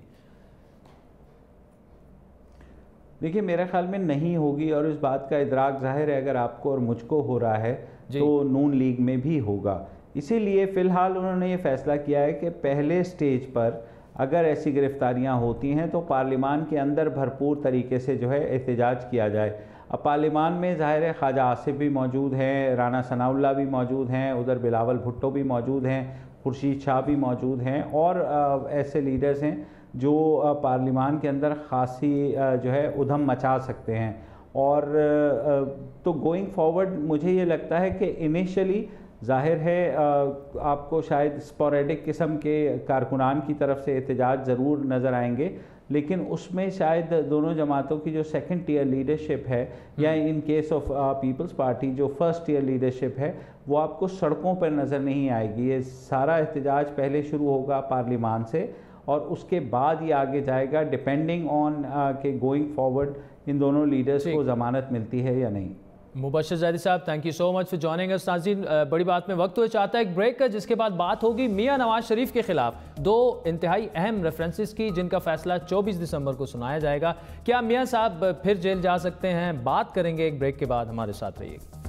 देखिए मेरे ख्याल में नहीं होगी, और इस बात का इदराक जाहिर है अगर आपको और मुझको हो रहा है तो नून लीग में भी होगा। इसीलिए फ़िलहाल उन्होंने ये फ़ैसला किया है कि पहले स्टेज पर अगर ऐसी गिरफ्तारियां होती हैं तो पार्लियामान के अंदर भरपूर तरीके से जो है एहतजाज किया जाए। अब पार्लियामान में ज़ाहिर है ख्वाजा आसिफ भी मौजूद हैं, राना सनाउल्लाह भी मौजूद हैं, उधर बिलावल भुट्टो भी मौजूद हैं, खुर्शीद शाह भी मौजूद हैं, और ऐसे लीडर्स हैं जो पार्लियामान के अंदर खासी जो है उधम मचा सकते हैं। और तो गोइंग फॉरवर्ड मुझे ये लगता है कि इनिशियली ज़ाहिर है आपको शायद स्पोरेडिक किस्म के कारकुनान की तरफ से एहतजाज ज़रूर नज़र आएंगे, लेकिन उसमें शायद दोनों जमातों की जो सेकंड टियर लीडरशिप है, या in case of Peoples Party जो फर्स्ट टियर लीडरशिप है, वो आपको सड़कों पर नज़र नहीं आएगी। ये सारा एहतजाज पहले शुरू होगा पार्लियामान से और उसके बाद ये आगे जाएगा, डिपेंडिंग ऑन के गोइंग फॉरवर्ड इन दोनों लीडर्स को ज़मानत मिलती है या नहीं। मुबश्शिर ज़ैदी साहब, thank you so much for joining us. नाज़रीन, बड़ी बात में वक्त हो चाहता है एक ब्रेक का, जिसके बाद बात होगी मियां नवाज शरीफ के खिलाफ दो इंतहाई अहम रेफरेंसेस की, जिनका फैसला 24 दिसंबर को सुनाया जाएगा। क्या मियां साहब फिर जेल जा सकते हैं? बात करेंगे एक ब्रेक के बाद, हमारे साथ रहिएगा।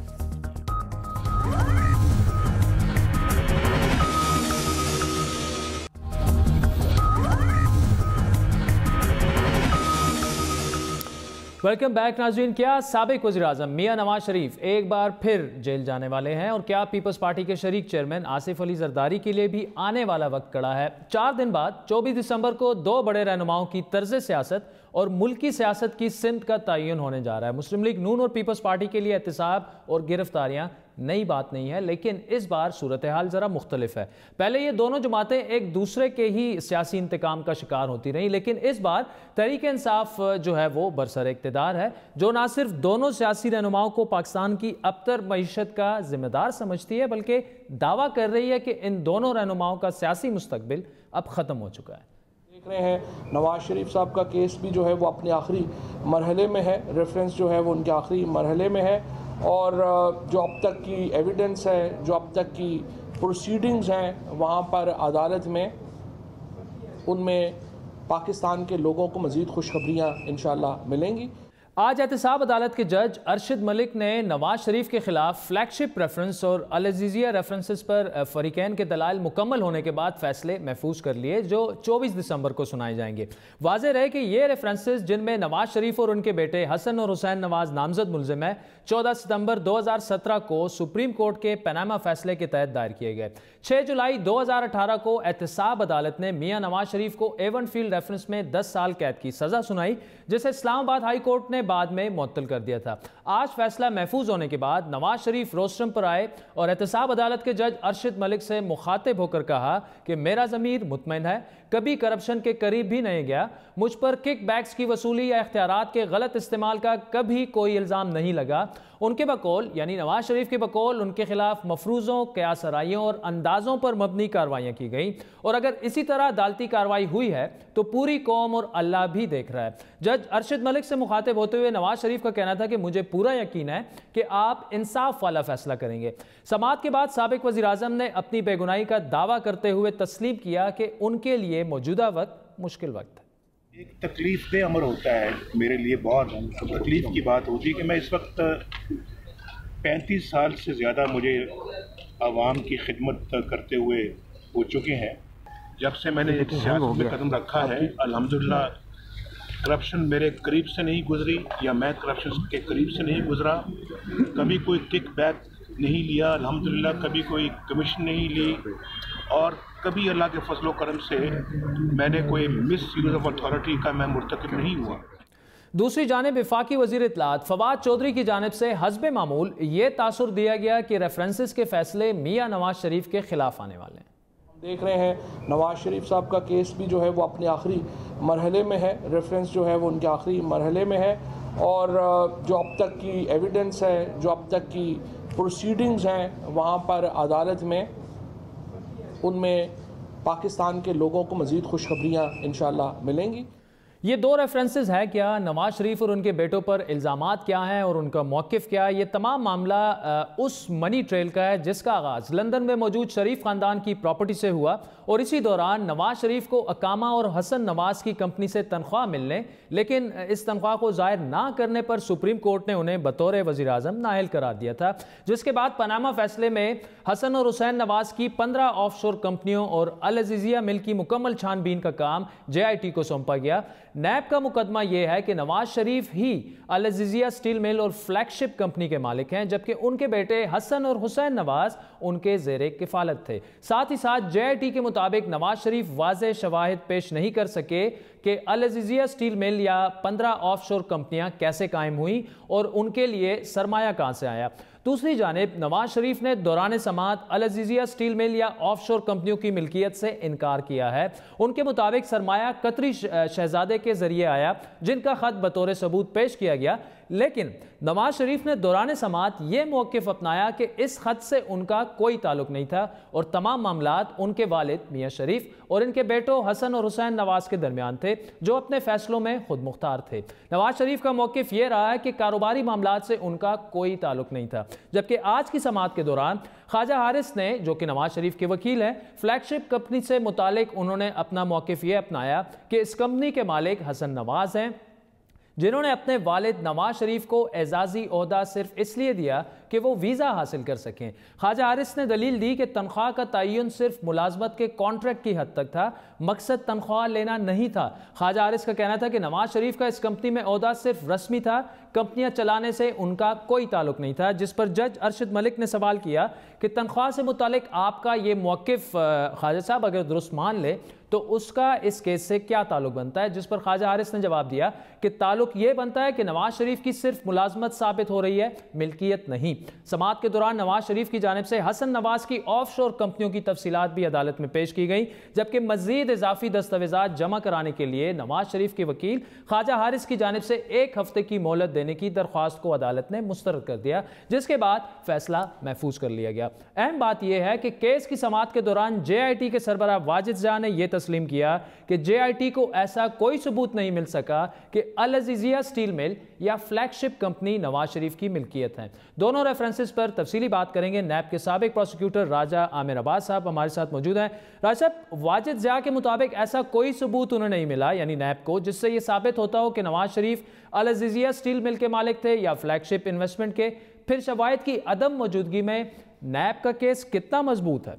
वेलकम बैक नाज़रीन। क्या साबिक वज़ीर-ए-आज़म मियां नवाज शरीफ एक बार फिर जेल जाने वाले हैं? और क्या पीपल्स पार्टी के शरीक चेयरमैन आसिफ अली जरदारी के लिए भी आने वाला वक्त कड़ा है? 4 दिन बाद 24 दिसंबर को दो बड़े रहनुमाओं की तर्ज सियासत और मुल्की सियासत की सिमत का तयन होने जा रहा है। मुस्लिम लीग नून और पीपल्स पार्टी के लिए एहतसाब और गिरफ्तारियां नई बात नहीं है, लेकिन इस बार सूरत हाल ज़रा मुख्तलिफ है। पहले ये दोनों जमातें एक दूसरे के ही सियासी इंतकाम का शिकार होती रहीं, लेकिन इस बार तहरीक इंसाफ जो है वो बरसर इक़्तिदार है, जो ना सिर्फ दोनों सियासी रहनुमाओं को पाकिस्तान की अबतर मईशत का जिम्मेदार समझती है, बल्कि दावा कर रही है कि इन दोनों रहनुमाओं का सियासी मुस्तकबिल अब ख़त्म हो चुका है। देख रहे हैं नवाज शरीफ साहब का केस भी जो है वो अपने आखिरी मरहले में है, रेफरेंस जो है वो उनके आखिरी मरहले में है, और जो अब तक की एविडेंस है, जो अब तक की प्रोसीडिंग्स हैं वहाँ पर अदालत में, उनमें पाकिस्तान के लोगों को मज़ीद खुशखबरियाँ इंशाअल्लाह मिलेंगी। आज एहतसाब अदालत के जज अरशद मलिक ने नवाज शरीफ के खिलाफ फ्लैगशिप रेफरेंस और अल अज़ीज़िया रेफरेंसेस पर फ़रीक़ैन के दलाइल मुकम्मल होने के बाद फैसले महफूज कर लिए, जो 24 दिसंबर को सुनाए जाएंगे। वाज़ेह रहे कि ये रेफरेंसेस, जिनमें नवाज शरीफ और उनके बेटे हसन और हुसैन नवाज नामजद मुलजिम है, 14 सितंबर 2017 को सुप्रीम कोर्ट के पनामा फैसले के तहत दायर किए गए। 6 जुलाई 2018 को एहतसाब अदालत ने मियाँ नवाज शरीफ को एवन फील्ड रेफरेंस में 10 साल कैद की सज़ा सुनाई, जिसे इस्लामाबाद हाई कोर्ट ने बाद में मुअत्तल कर दिया था। आज फैसला महफूज होने के बाद नवाज शरीफ रोस्टरम पर आए और एहतसाब अदालत के जज अरशद मलिक से मुखातिब होकर कहा कि मेरा ज़मीर मुतमईन है, कभी करप्शन के करीब भी नहीं गया, मुझ पर किक बैक्स की वसूली या इख्तियारात के गलत इस्तेमाल का कभी कोई इल्ज़ाम नहीं लगा। उनके बकौल यानी नवाज शरीफ के बकौल उनके खिलाफ मफरूज़ों, क़यासराइयों और अंदाज़ों पर मबनी कार्रवाइयाँ की गई, और अगर इसी तरह अदालती कार्रवाई हुई है तो पूरी कौम और अल्लाह भी देख रहा है। जज अरशद मलिक से मुखातिब होते हुए नवाज शरीफ का कहना था कि मुझे पूरा यकीन है कि आप इंसाफ वाला फैसला करेंगे। समाअत के बाद साबिक वज़ीर आज़म ने अपनी बेगुनाही का दावा करते हुए तस्लीम किया कि उनके लिए मौजूदा वक्त मुश्किल वक्त है। एक तकलीफ दे अमर होता है मेरे लिए, बहुत तकलीफ की बात होती है कि मैं इस वक्त 35 साल से ज़्यादा मुझे आवाम की खिदमत करते हुए हो चुके हैं। जब से मैंने सियासत में कदम रखा है, अल्हम्दुलिल्लाह करप्शन मेरे करीब से नहीं गुजरी, या मैं करप्शन के करीब से नहीं गुजरा। कभी कोई किक बैक नहीं लिया अल्हम्दुलिल्लाह, कभी कोई कमीशन नहीं ली, और कभी अल्लाह के फजलो करम से मैंने कोई मिस यूज़ ऑफ अथॉरिटी का मैं मुर्तकिब नहीं हुआ। दूसरी जानिब वफाकी वज़ीर इत्तलात फवाद चौधरी की जानिब से हस्बे मामूल ये तासुर दिया गया कि रेफरेंसेस के फैसले मियाँ नवाज शरीफ के खिलाफ आने वाले हैं। देख रहे हैं नवाज शरीफ साहब का केस भी जो है वो अपने आखिरी मरहले में है, रेफरेंस जो है वो उनके आखिरी मरहले में है, और जो अब तक की एविडेंस है, जो अब तक की प्रोसीडिंग्स हैं वहाँ पर अदालत में, उनमें पाकिस्तान के लोगों को मज़ीद खुशखबरियाँ इंशाअल्लाह मिलेंगी। ये दो रेफरेंसेस है क्या, नवाज शरीफ और उनके बेटों पर इल्ज़ामात क्या हैं और उनका मौक़िफ़ क्या है, ये तमाम मामला उस मनी ट्रेल का है जिसका आगाज़ लंदन में मौजूद शरीफ ख़ानदान की प्रॉपर्टी से हुआ, और इसी दौरान नवाज शरीफ को अकामा और हसन नवाज की कंपनी से तनख्वाह मिलने, लेकिन इस तनख्वाह को ज़ाहिर ना करने पर सुप्रीम कोर्ट ने उन्हें बतौर वज़ीर आज़म नाअहल करार दिया था, जिसके बाद पनामा फैसले में हसन और हुसैन नवाज की 15 ऑफशोर कंपनियों और अल अज़ीज़िया मिल की मुकम्मल छानबीन का काम JIT को सौंपा गया। नैब का मुकदमा यह है कि नवाज शरीफ ही अल अज़ीज़िया स्टील मिल और फ्लैगशिप कंपनी के मालिक हैं, जबकि उनके बेटे हसन और हुसैन नवाज उनके ज़ेरे किफ़ालत थे। साथ ही साथ JIT के मुताबिक नवाज शरीफ वाज़ेह शवाहिद पेश नहीं कर सके कि अल अज़ीज़िया स्टील मिल या 15 ऑफशोर कंपनियां कैसे कायम हुई और उनके लिए सरमाया कहां से आया। दूसरी जानिब नवाज शरीफ ने दौरान समाअत अल अज़ीज़िया स्टील मिल या ऑफशोर कंपनियों की मिल्कियत से इनकार किया है। उनके मुताबिक सरमाया कतरी शहजादे के जरिए आया, जिनका खत बतौर सबूत पेश किया गया, लेकिन नवाज शरीफ ने दौरान समाअत ये मौक़िफ़ अपनाया कि इस खत से उनका कोई ताल्लुक नहीं था और तमाम मामलात उनके वालिद मियाँ शरीफ और इनके बेटों हसन और हुसैन नवाज के दरमियान थे, जो अपने फैसलों में खुद मुख्तार थे। नवाज शरीफ का मौक़िफ़ ये रहा है कि कारोबारी मामलात से उनका कोई ताल्लुक नहीं था, जबकि आज की समाअत के दौरान ख्वाजा हारिस ने, जो कि नवाज शरीफ के वकील हैं, फ्लैगशिप कंपनी से मुतालिक उन्होंने अपना मौक़िफ़ ये अपनाया कि इस कंपनी के मालिक हसन नवाज हैं, जिन्होंने अपने वालिद नवाज शरीफ को एजाज़ी ओहदा सिर्फ इसलिए दिया कि वो वीज़ा हासिल कर सकें। ख्वाजा हारिस ने दलील दी कि तनख्वाह का तयन सिर्फ मुलाजमत के कॉन्ट्रैक्ट की हद तक था, मकसद तनख्वाह लेना नहीं था। ख्वाजा हारिस का कहना था कि नवाज शरीफ का इस कंपनी में ओहदा सिर्फ रस्मी था, कंपनियां चलाने से उनका कोई ताल्लुक नहीं था। जिस पर जज अरशद मलिक ने सवाल किया कि तनख्वाह से मुतालिक आपका ये मौक़िफ़ ख्वाजा साहब अगर दुरुस्त मान ले तो उसका इस केस से क्या ताल्लुक बनता है, जिस पर ख्वाजा हारिस ने जवाब दिया कि ताल्लुक यह बनता है कि नवाज शरीफ की सिर्फ मुलाजमत साबित हो रही है, मिल्कियत नहीं। समाअत के दौरान नवाज शरीफ की जानिब से हसन नवाज की ऑफशोर कंपनियों की तफसीलात भी अदालत में पेश की गई, जबकि मजीद इजाफी दस्तावेजात जमा कराने के लिए नवाज शरीफ के वकील ख्वाजा हारिस की जानिब से 1 हफ्ते की मोहलत देने की दरख्वास्त को अदालत ने मुस्तरद कर दिया, जिसके बाद फैसला महफूज कर लिया गया। अहम बात यह है कि केस की समाअत के दौरान JIT के सरबराह वाजिद ज़ा ने यह तस्लीम किया कि JIT को ऐसा कोई सबूत नहीं मिल सका कि अल अज़ीज़िया स्टील मिल या फ्लैगशिप कंपनी नवाज शरीफ की मिल्कियत है। दोनों रेफरेंसेस पर तफसीली बात करेंगे। नैब के साबिक प्रोसिक्यूटर राजा आमिर अब्बास साहब हमारे साथ मौजूद हैं। राजा साहब, वाजिद ज़िया के मुताबिक ऐसा कोई सबूत उन्हें नहीं मिला, यानी नैब को, जिससे यह साबित होता हो कि नवाज शरीफ अल अज़ीज़िया स्टील मिल के मालिक थे या फ्लैगशिप इन्वेस्टमेंट के। फिर शवाहिद की अदम मौजूदगी में नैब का केस कितना मजबूत है?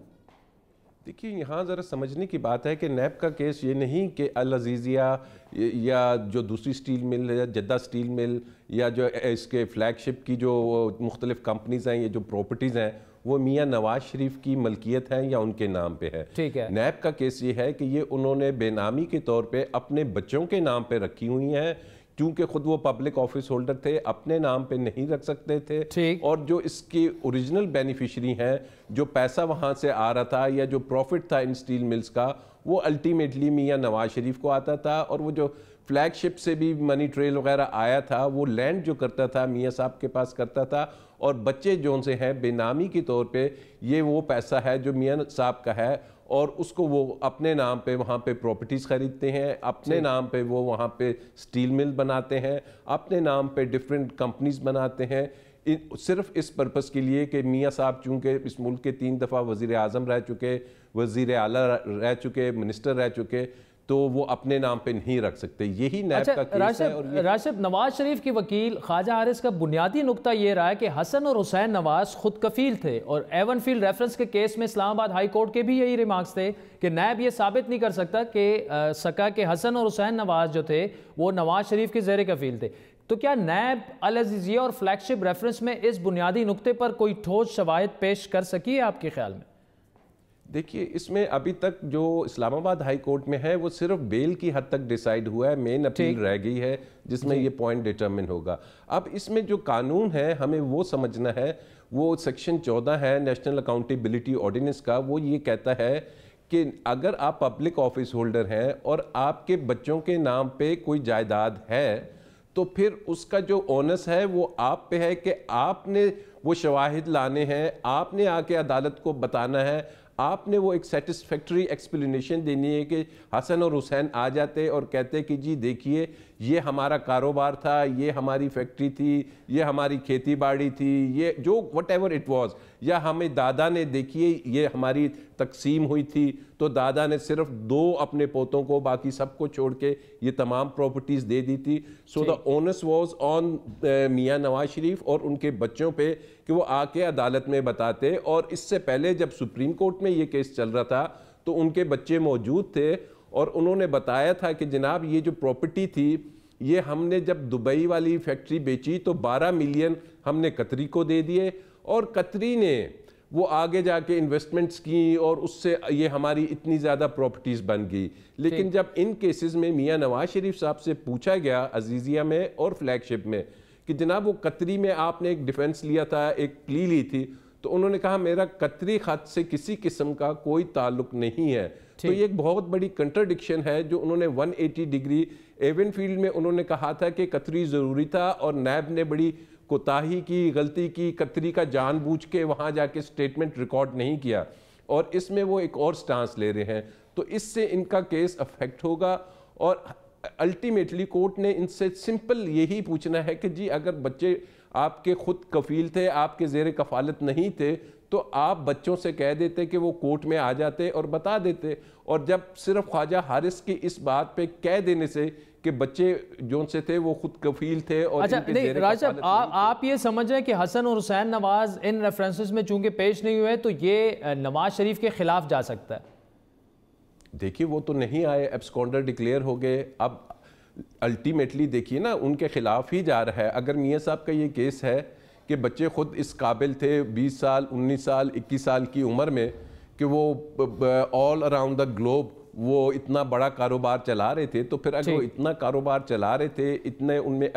देखिए, यहाँ ज़रा समझने की बात है कि नैब का केस ये नहीं कि अल अज़ीज़िया या जो दूसरी स्टील मिल है, जद्दा स्टील मिल, या जो इसके फ्लैगशिप की जो मुख्तलिफ कंपनीज़ हैं, ये जो प्रॉपर्टीज़ हैं, वो मियाँ नवाज शरीफ की मलकियत हैं या उनके नाम पे है। ठीक है। नैब का केस ये है कि ये उन्होंने बेनामी के तौर पे अपने बच्चों के नाम पे रखी हुई हैं, क्योंकि खुद वो पब्लिक ऑफिस होल्डर थे, अपने नाम पे नहीं रख सकते थे। और जो इसकी ओरिजिनल बेनिफिशरी हैं, जो पैसा वहाँ से आ रहा था या जो प्रॉफिट था इन स्टील मिल्स का, वो अल्टीमेटली मियाँ नवाज शरीफ को आता था। और वो जो फ्लैगशिप से भी मनी ट्रेल वगैरह आया था, वो लैंड जो करता था मियाँ साहब के पास करता था, और बच्चे जो से हैं बेनामी के तौर पे ये वो पैसा है जो मियाँ साहब का है, और उसको वो अपने नाम पे वहाँ पे प्रॉपर्टीज़ ख़रीदते हैं, अपने नाम पे वो वहाँ पे स्टील मिल बनाते हैं, अपने नाम पे डिफरेंट कंपनीज बनाते हैं, सिर्फ इस पर्पस के लिए कि मियाँ साहब चूँकि इस मुल्क के 3 दफ़ा वज़ीर आज़म रह चुके, वज़ीर आला रह चुके, मिनिस्टर रह चुके, तो वो अपने नाम पे नहीं रख सकते। यही नैब का केस है। और राशिद, नवाज शरीफ के वकील ख्वाजा हारिस का बुनियादी नुक्ता ये रहा है कि हसन और हुसैन नवाज खुद कफील थे, और एवनफील्ड रेफरेंस के केस में इस्लामाबाद हाई कोर्ट के भी यही रिमार्क्स थे कि नैब ये साबित नहीं कर सकता कि हसन और हुसैन नवाज जो थे वो नवाज शरीफ के ज़ेर कफील थे। तो क्या नैब अल अज़ीज़िया और फ्लैगशिप रेफरेंस में इस बुनियादी नुक्ते पर कोई ठोस शवाहिद पेश कर सकी है आपके ख्याल में? देखिए, इसमें अभी तक जो इस्लामाबाद हाई कोर्ट में है वो सिर्फ बेल की हद तक डिसाइड हुआ है, मेन अपील रह गई है जिसमें ये पॉइंट डिटरमिन होगा। अब इसमें जो कानून है हमें वो समझना है, वो सेक्शन 14 है नेशनल अकाउंटेबिलिटी ऑर्डिनेंस का, वो ये कहता है कि अगर आप पब्लिक ऑफिस होल्डर हैं और आपके बच्चों के नाम पे कोई जायदाद है, तो फिर उसका जो ओनस है वो आप पे है कि आपने वो शवाहिद लाने हैं, आपने आके अदालत को बताना है, आपने वो एक सेटिस्फैक्ट्री एक्सप्लेनेशन देनी है कि हसन और हुसैन आ जाते और कहते कि जी देखिए ये हमारा कारोबार था, ये हमारी फैक्ट्री थी, ये हमारी खेती बाड़ी थी, ये जो वट एवर इट वॉज, या हमें दादा ने देखिए ये हमारी तकसीम हुई थी तो दादा ने सिर्फ 2 अपने पोतों को, बाकी सबको छोड़ के ये तमाम प्रॉपर्टीज़ दे दी थी। So the onus was on मियाँ नवाज शरीफ और उनके बच्चों पे कि वो आके अदालत में बताते। और इससे पहले जब सुप्रीम कोर्ट में ये केस चल रहा था तो उनके बच्चे मौजूद थे और उन्होंने बताया था कि जनाब ये जो प्रॉपर्टी थी ये हमने जब दुबई वाली फैक्ट्री बेची तो 12 मिलियन हमने कतरी को दे दिए, और कतरी ने वो आगे जाके इन्वेस्टमेंट्स की और उससे ये हमारी इतनी ज़्यादा प्रॉपर्टीज़ बन गई। लेकिन जब इन केसेस में मियाँ नवाज शरीफ साहब से पूछा गया अजीज़िया में और फ्लैगशिप में कि जनाब वो कतरी में आपने एक डिफेंस लिया था, एक प्ली ली थी, तो उन्होंने कहा मेरा कतरी खत से किसी किस्म का कोई ताल्लुक नहीं है। तो ये एक बहुत बड़ी कंट्राडिक्शन है जो उन्होंने 180 डिग्री एवनफील्ड में उन्होंने कहा था कि कतरी ज़रूरी था और नैब ने बड़ी कोताही की, गलती की, कतरी का जानबूझ के वहाँ जाके स्टेटमेंट रिकॉर्ड नहीं किया, और इसमें वो एक और स्टांस ले रहे हैं। तो इससे इनका केस अफेक्ट होगा और अल्टीमेटली कोर्ट ने इनसे सिंपल यही पूछना है कि जी अगर बच्चे आपके खुद कफील थे, आपके ज़ेर कफालत नहीं थे, तो आप बच्चों से कह देते कि वो कोर्ट में आ जाते और बता देते। और जब सिर्फ ख्वाजा हारिस की इस बात पे कह देने से कि बच्चे जो से थे वो खुद कफील थे और अच्छा नहीं राजा, आप ये समझ रहे हैं कि हसन और हुसैन नवाज इन रेफरेंसेस में चूंकि पेश नहीं हुए तो ये नवाज शरीफ के खिलाफ जा सकता है? देखिए वो तो नहीं आए, एब्सकॉन्डर डिक्लेयर हो गए। अब अल्टीमेटली देखिए ना उनके खिलाफ ही जा रहा है। अगर मियाँ साहब का ये केस है कि बच्चे खुद इस काबिल थे 20 साल 19 साल 21 साल की उम्र में कि वो ऑल अराउंड द ग्लोब वो इतना बड़ा कारोबार चला रहे थे, तो फिर अगर वो इतना कारोबार चला रहे थे, इतने उनमें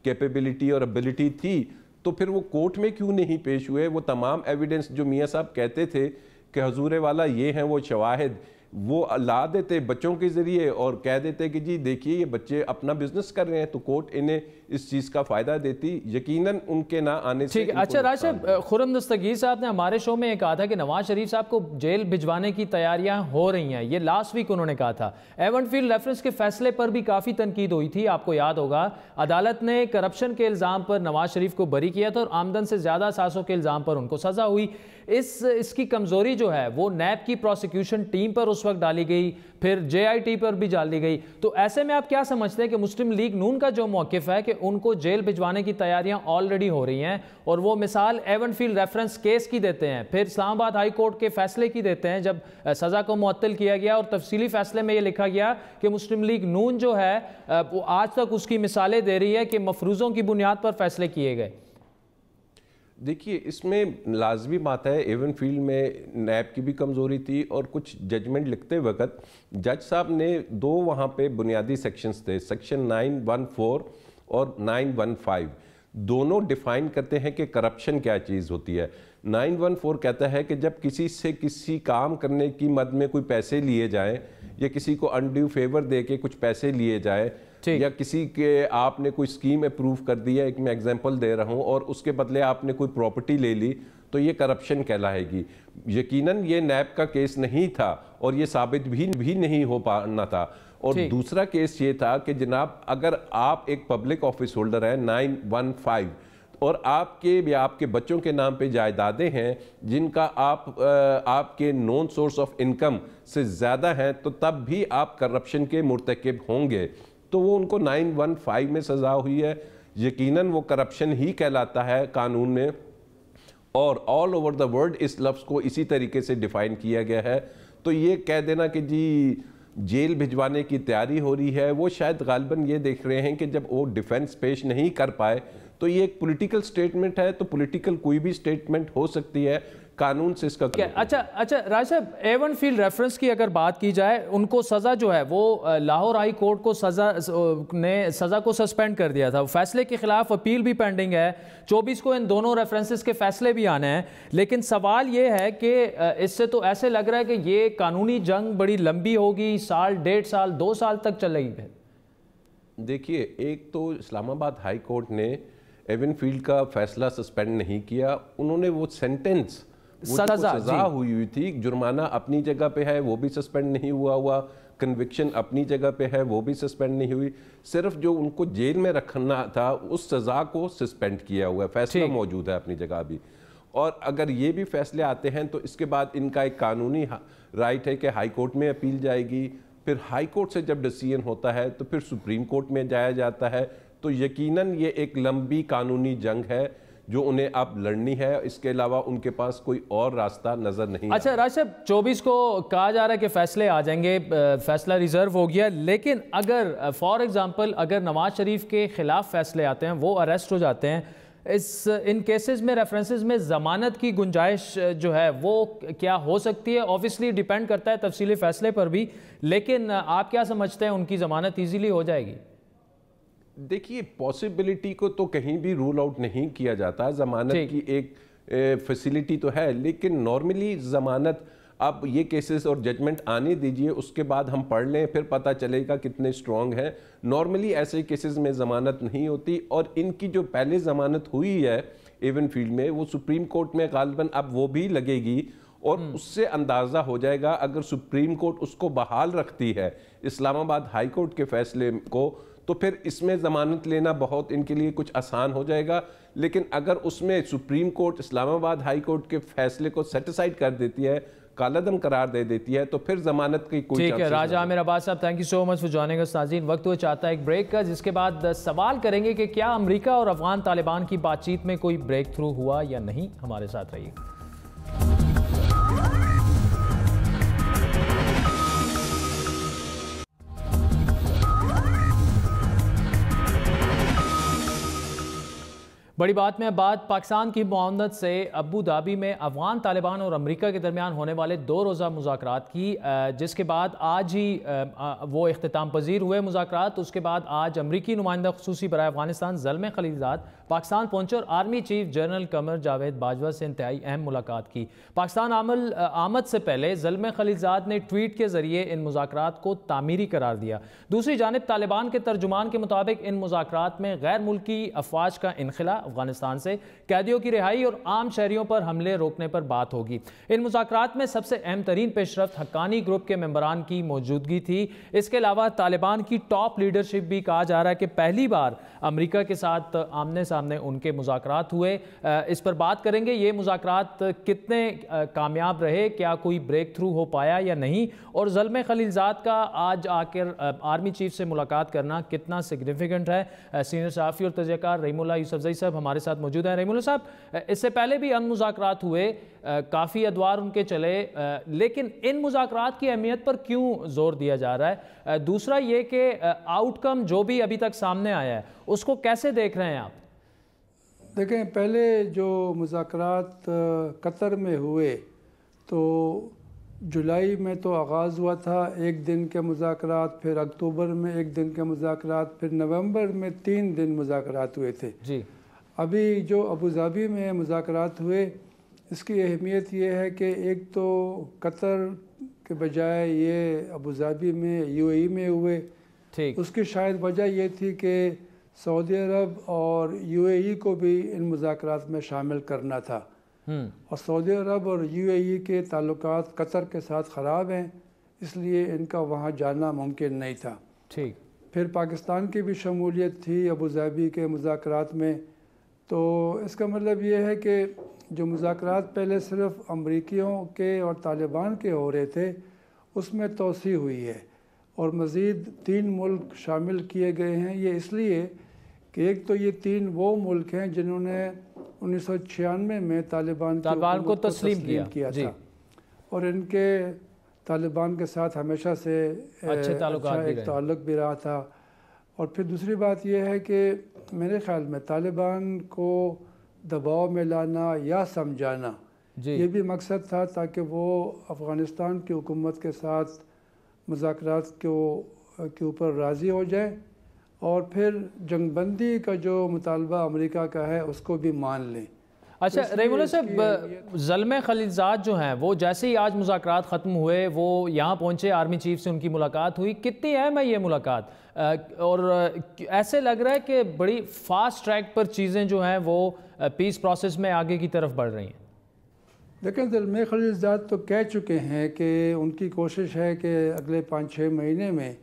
कैपेबिलिटी और एबिलिटी थी, तो फिर वो कोर्ट में क्यों नहीं पेश हुए? वो तमाम एविडेंस जो मियाँ साहब कहते थे कि हुजूर वाला ये हैं वो शवाहिद, वो ला देते बच्चों के ज़रिए और कह देते कि जी देखिए ये बच्चे अपना बिजनेस कर रहे हैं, तो कोर्ट इन्हें इस चीज़ का फ़ायदा देती। यकीनन उनके ना आने से। ठीक है। अच्छा राज साहब, खुर्रम दस्तगीर साहब ने हमारे शो में कहा था कि नवाज शरीफ साहब को जेल भिजवाने की तैयारियां हो रही हैं, ये लास्ट वीक उन्होंने कहा था। एवनफील्ड रेफरेंस के फैसले पर भी काफ़ी तनकीद हुई थी, आपको याद होगा। अदालत ने करप्शन के इल्ज़ाम पर नवाज शरीफ को बरी किया था और आमदन से ज़्यादा असासों के इल्ज़ाम पर उनको सज़ा हुई। इसकी कमज़ोरी जो है वो नैब की प्रोसिक्यूशन टीम पर उस वक्त डाली गई, फिर JIT पर भी डाली गई। तो ऐसे में आप क्या समझते हैं कि मुस्लिम लीग नून का जो मौक़िफ़ है कि उनको जेल भिजवाने की तैयारियां ऑलरेडी हो रही हैं, और वो मिसाल एवनफील्ड रेफरेंस केस की देते हैं, फिर इस्लामाबाद हाई कोर्ट के फैसले की देते हैं जब सज़ा को मुअत्तल किया गया और तफसीली फैसले में ये लिखा गया कि मुस्लिम लीग नून जो है वो आज तक उसकी मिसालें दे रही है कि मफरूज़ों की बुनियाद पर फैसले किए गए। देखिए, इसमें लाजमी बात है, एवन फील्ड में नैब की भी कमज़ोरी थी और कुछ जजमेंट लिखते वक्त जज साहब ने दो वहाँ पे बुनियादी सेक्शंस थे, सेक्शन 914 और 915, दोनों डिफ़ाइन करते हैं कि करप्शन क्या चीज़ होती है। 914 कहता है कि जब किसी से किसी काम करने की मद में कोई पैसे लिए जाएं या किसी को अनड्यू फेवर दे के कुछ पैसे लिए जाए, या किसी के आपने कोई स्कीम अप्रूव कर दी है, एक मैं एग्जांपल दे रहा हूं, और उसके बदले आपने कोई प्रॉपर्टी ले ली, तो ये करप्शन कहलाएगी। यकीनन ये नैब का केस नहीं था और ये साबित भी नहीं हो पाना था। और दूसरा केस ये था कि जनाब अगर आप एक पब्लिक ऑफिस होल्डर हैं 915 और आपके या आपके बच्चों के नाम पे जायदादें हैं जिनका आपके नॉन सोर्स ऑफ इनकम से ज़्यादा हैं, तो तब भी आप करप्शन के मुर्तकिब होंगे। तो वो उनको 915 में सज़ा हुई है, यकीनन वो करप्शन ही कहलाता है कानून में, और ऑल ओवर द वर्ल्ड इस लफ्ज़ को इसी तरीके से डिफ़ाइन किया गया है। तो ये कह देना कि जी जेल भिजवाने की तैयारी हो रही है, वो शायद गालिबन ये देख रहे हैं कि जब वो डिफेंस पेश नहीं कर पाए तो ये एक पॉलिटिकल स्टेटमेंट है, तो पॉलिटिकल कोई भी स्टेटमेंट हो सकती है, कानून से इसका अच्छा राज साहब, एवनफील्ड रेफरेंस की अगर बात की जाए, उनको सज़ा जो है वो लाहौर हाई कोर्ट को सज़ा को सस्पेंड कर दिया था। फैसले के खिलाफ अपील भी पेंडिंग है, 24 को इन दोनों रेफरेंसेस के फैसले भी आने हैं। लेकिन सवाल ये है कि इससे तो ऐसे लग रहा है कि ये कानूनी जंग बड़ी लंबी होगी, साल, 1.5 साल, 2 साल तक चलेगी। देखिए, एक तो इस्लामाबाद हाई कोर्ट ने एवनफील्ड का फैसला सस्पेंड नहीं किया, उन्होंने वो सेंटेंस सजा हुई थी, जुर्माना अपनी जगह पे है वो भी सस्पेंड नहीं हुआ, कन्विक्शन अपनी जगह पे है वो भी सस्पेंड नहीं हुई, सिर्फ जो उनको जेल में रखना था उस सज़ा को सस्पेंड किया हुआ है, फैसला मौजूद है अपनी जगह भी। और अगर ये भी फैसले आते हैं तो इसके बाद इनका एक कानूनी राइट है कि हाई कोर्ट में अपील जाएगी, फिर हाई कोर्ट से जब डिसीजन होता है तो फिर सुप्रीम कोर्ट में जाया जाता है। तो यकीनन ये एक लंबी कानूनी जंग है जो उन्हें अब लड़नी है, इसके अलावा उनके पास कोई और रास्ता नजर नहीं। अच्छा राज साहब, 24 को कहा जा रहा है कि फैसले आ जाएंगे, फैसला रिजर्व हो गया, लेकिन अगर फॉर एग्जांपल अगर नवाज शरीफ के खिलाफ फैसले आते हैं, वो अरेस्ट हो जाते हैं, इन केसेस में रेफरेंसेस में ज़मानत की गुंजाइश जो है वो क्या हो सकती है? ऑब्वियसली डिपेंड करता है तफसीली फैसले पर भी, लेकिन आप क्या समझते हैं उनकी ज़मानत ईजीली हो जाएगी? देखिए, पॉसिबिलिटी को तो कहीं भी रूल आउट नहीं किया जाता, ज़मानत की एक फैसिलिटी तो है, लेकिन नॉर्मली ज़मानत, अब ये केसेस और जजमेंट आने दीजिए, उसके बाद हम पढ़ लें, फिर पता चलेगा कितने स्ट्रॉन्ग हैं। नॉर्मली ऐसे केसेस में ज़मानत नहीं होती, और इनकी जो पहले ज़मानत हुई है एवनफील्ड में, वो सुप्रीम कोर्ट में गालिबन अब वो भी लगेगी, और उससे अंदाज़ा हो जाएगा अगर सुप्रीम कोर्ट उसको बहाल रखती है इस्लामाबाद हाई कोर्ट के फैसले को, तो फिर इसमें ज़मानत लेना बहुत इनके लिए कुछ आसान हो जाएगा। लेकिन अगर उसमें supreme court Islamabad high court के फैसले को सेटिसाइड कर देती है, कालादम करार दे देती है, तो फिर ज़मानत की कोई ठीक है। राजा आमिर अब्बास साहब, thank you so much for joining us. नाज़रीन, वक्त हुआ चाहता है एक ब्रेक का, जिसके बाद सवाल करेंगे कि क्या अमेरिका और अफगान तालिबान की बातचीत में कोई ब्रेक थ्रू हुआ या नहीं। हमारे साथ रहिए। बड़ी बात में बात पाकिस्तान की मुआवनत से अबू धाबी में अफगान तालिबान और अमेरिका के दरमियान होने वाले 2 रोज़ा मुज़ाकरात की, जिसके बाद आज ही वो इख्तिताम पजीर हुए मुज़ाकरात। उसके बाद आज अमरीकी नुमाइंदा खुसूसी बराए अफगानिस्तान ज़ल्मे खलीलज़ाद पाकिस्तान पहुंचे और army chief general Qamar Javed Bajwa से इंतहाई अहम मुलाकात की। पाकिस्तान आमद से पहले ज़ल्मे खलीलज़ाद ने ट्वीट के ज़रिए इन मुज़ाकरात को तामीरी करार दिया। दूसरी जानिब तालिबान के तर्जुमान के मुताबिक इन मुज़ाकरात में गैर मुल्की अफवाज का इनखला, अफगानिस्तान से कैदियों की रिहाई और आम शहरियों पर हमले रोकने पर बात होगी। इन मुज़ाकरात में सबसे अहम तरीन पेशरफ्त हक्कानी ग्रुप के मेंबरान की मौजूदगी थी। इसके अलावा तालिबान की टॉप लीडरशिप भी कहा जा रहा है कि पहली बार अमेरिका के साथ आमने सामने उनके मुज़ाकरात हुए। इस पर बात करेंगे, ये मुज़ाकरात कितने कामयाब रहे, क्या कोई ब्रेक थ्रू हो पाया या नहीं, और ज़ल्मे खलीलज़ाद का आज आकर आर्मी चीफ से मुलाकात करना कितना सिग्निफिकेंट है। सीनियर सहाफ़ी और तजज़ियाकार रहीमुल्लाह यूसुफ़ज़ई साहब हमारे साथ मौजूद हैं। रहीमुल्लाह साहब, इससे पहले भी अन मुज़ाकरात हुए, काफ़ी अदवार उनके चले, लेकिन इन मुज़ाकरात की अहमियत पर क्यों ज़ोर दिया जा रहा है? दूसरा ये कि आउटकम जो भी अभी तक सामने आया है उसको कैसे देख रहे हैं आप? देखें, पहले जो मुज़ाकरात कतर में हुए तो जुलाई में तो आगाज़ हुआ था 1 दिन के मुज़ाकरात, फिर अक्टूबर में 1 दिन के मुज़ाकरात, फिर नवंबर में 3 दिन मुज़ाकरात हुए थे जी। अभी जो अबू धाबी में मुज़ाकरात हुए, इसकी अहमियत ये है कि एक तो कतर के बजाय ये अबू धाबी में UAE में हुए। ठीक, उसकी शायद वजह ये थी कि सऊदी अरब और UAE को भी इन मुज़ाकरात में शामिल करना था, और सऊदी अरब और UAE के ताल्लुकात कतर के साथ ख़राब हैं, इसलिए इनका वहाँ जाना मुमकिन नहीं था। ठीक, फिर पाकिस्तान की भी शमूलियत थी अबू धाबी के मुज़ाकरात में। तो इसका मतलब ये है कि जो मुज़ाकरात पहले सिर्फ़ अमरीकियों के और तालिबान के हो रहे थे, उसमें तोसी हुई है और मज़ीद 3 मुल्क शामिल किए गए हैं। ये इसलिए कि एक तो ये 3 वो मुल्क हैं जिन्होंने 1996 में तालिबान को तस्लीम किया था, और इनके तालिबान के साथ हमेशा से अच्छा एक ताल्लुक़ भी रहा था। और फिर दूसरी बात यह है कि मेरे ख़्याल में तालिबान को दबाव में लाना या समझाना ये भी मकसद था, ताकि वो अफ़गानिस्तान की हुकूमत के साथ मुज़ाकरात के ऊपर राज़ी हो जाए और फिर जंगबंदी का जो मुतालबा अमेरिका का है उसको भी मान लें। अच्छा रहीमुल्लाह साहब, ज़ल्मे खलीलज़ाद जो हैं वो जैसे ही आज मुज़ाकरात ख़त्म हुए वो यहाँ पहुँचे, आर्मी चीफ से उनकी मुलाकात हुई। कितनी अहम है ये मुलाकात, और ऐसे लग रहा है कि बड़ी फास्ट ट्रैक पर चीज़ें जो हैं वो पीस प्रोसेस में आगे की तरफ बढ़ रही हैं? लेकिन ज़ल्मे खलीलज़ाद तो कह चुके हैं कि उनकी कोशिश है कि अगले 5-6 महीने में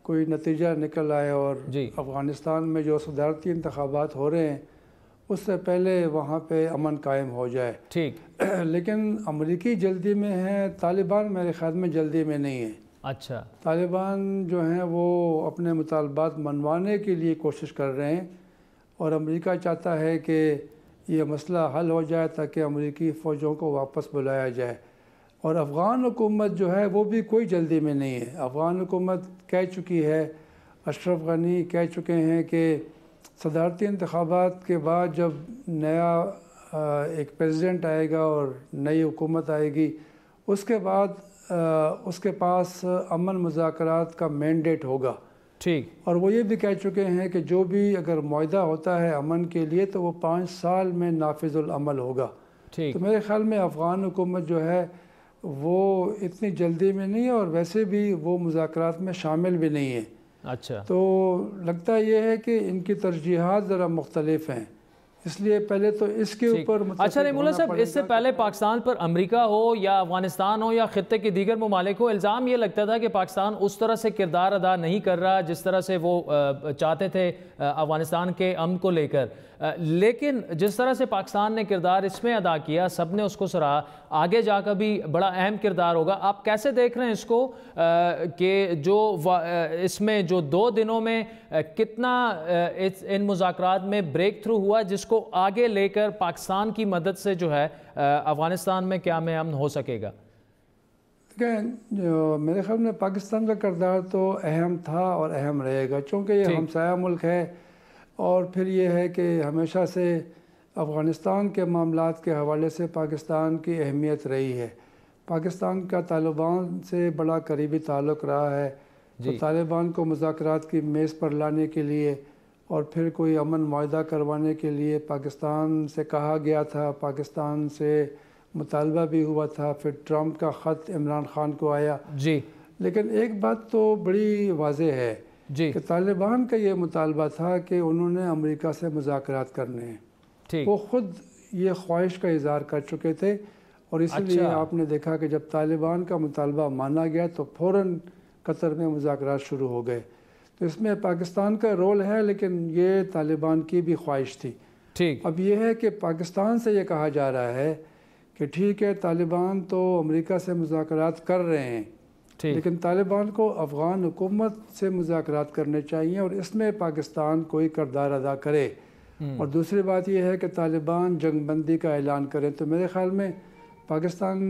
कोई नतीजा निकल आए और अफ़गानिस्तान में जो सदारती इंतखाबात हो रहे हैं उससे पहले वहाँ पे अमन कायम हो जाए। ठीक, लेकिन अमरीकी जल्दी में है, तालिबान मेरे ख़्याल में जल्दी में नहीं है। अच्छा, तालिबान जो हैं वो अपने मुतालबात मनवाने के लिए कोशिश कर रहे हैं और अमेरिका चाहता है कि ये मसला हल हो जाए ताकि अमेरिकी फ़ौजों को वापस बुलाया जाए। और अफ़गान हुकूमत जो है वो भी कोई जल्दी में नहीं है। अफ़गान हुकूमत कह चुकी है, अशरफ गनी कह चुके हैं कि सदारती इंतखाबात के बाद जब नया एक प्रेसिडेंट आएगा और नई हुकूमत आएगी, उसके बाद उसके पास अमन मुज़ाकरात का मैंडेट होगा। ठीक, और वो ये भी कह चुके हैं कि जो भी अगर मुआहदा होता है अमन के लिए तो वो 5 साल में नाफिजुल अमल होगा। ठीक, तो मेरे ख़्याल में अफ़गान हुकूमत जो है वो इतनी जल्दी में नहीं है और वैसे भी वो मुज़ाकरात में शामिल भी नहीं है। अच्छा, तो लगता ये है कि इनकी तरजीहात ज़रा मुख्तलिफ हैं, इसलिए पहले तो इसके ऊपर। अच्छा रहीमुल्लाह साहब, इससे पहले पाकिस्तान पर अमेरिका हो या अफगानिस्तान हो या खित्ते के दीगर ममालिक हो, इल्ज़ाम ये लगता था कि पाकिस्तान उस तरह से किरदार अदा नहीं कर रहा जिस तरह से वो चाहते थे अफगानिस्तान के अमन को लेकर, लेकिन जिस तरह से पाकिस्तान ने किरदार इसमें अदा किया सब ने उसको सराहा, आगे जाकर भी बड़ा अहम किरदार होगा। आप कैसे देख रहे हैं इसको कि जो इसमें जो 2 दिनों में कितना इन मुज़ाकरात में ब्रेक थ्रू हुआ जिसको आगे लेकर पाकिस्तान की मदद से जो है अफ़गानिस्तान में क्या में अमन हो सकेगा? जो मेरे ख्याल में पाकिस्तान का किरदार तो अहम था और अहम रहेगा, चूँकि ये हमसाया मुल्क है और फिर ये है कि हमेशा से अफ़गानिस्तान के मामलात के हवाले से पाकिस्तान की अहमियत रही है। पाकिस्तान का तालिबान से बड़ा करीबी ताल्लुक़ रहा है, तो तालिबान को मुज़ाकरात की मेज़ पर लाने के लिए और फिर कोई अमन मुआहदा करवाने के लिए पाकिस्तान से कहा गया था, पाकिस्तान से मुतालबा भी हुआ था, फिर ट्रंप का ख़त इमरान ख़ान को आया जी। लेकिन एक बात तो बड़ी वाज़ेह है जी कि तालिबान का ये मुतालबा था कि उन्होंने अमेरिका से मुज़ाकरात करने हैं। वो ख़ुद ये ख्वाहिश का इज़हार कर चुके थे और इसलिए आपने देखा कि जब तालिबान का मुतालबा माना गया तो फ़ौरन कतर में मुज़ाकरात शुरू हो गए। तो इसमें पाकिस्तान का रोल है, लेकिन ये तालिबान की भी ख्वाहिश थी। ठीक, अब ये है कि पाकिस्तान से ये कहा जा रहा है कि ठीक है तालिबान तो अमेरिका से मुज़ाकरात कर रहे हैं, लेकिन तालिबान को अफ़गान हुकूमत से मुज़ाकरात करने चाहिए और इसमें पाकिस्तान कोई किरदार अदा करे। और दूसरी बात यह है कि तालिबान जंगबंदी का ऐलान करें। तो मेरे ख़्याल में पाकिस्तान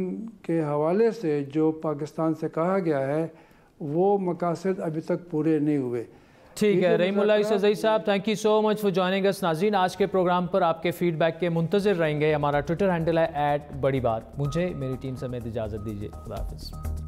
के हवाले से जो पाकिस्तान से कहा गया है वो मकासद अभी तक पूरे नहीं हुए। ठीक है रहीमुल्लाह यूसुफ़ज़ई साहब, thank you so much for joining us. नाज़रीन, आज के प्रोग्राम पर आपके फीडबैक के मुंतज़िर रहेंगे। हमारा ट्विटर हैंडल है @बड़ी बात। मुझे मेरी टीम समेत इजाज़त दीजिए। खुदा हाफ़िज़।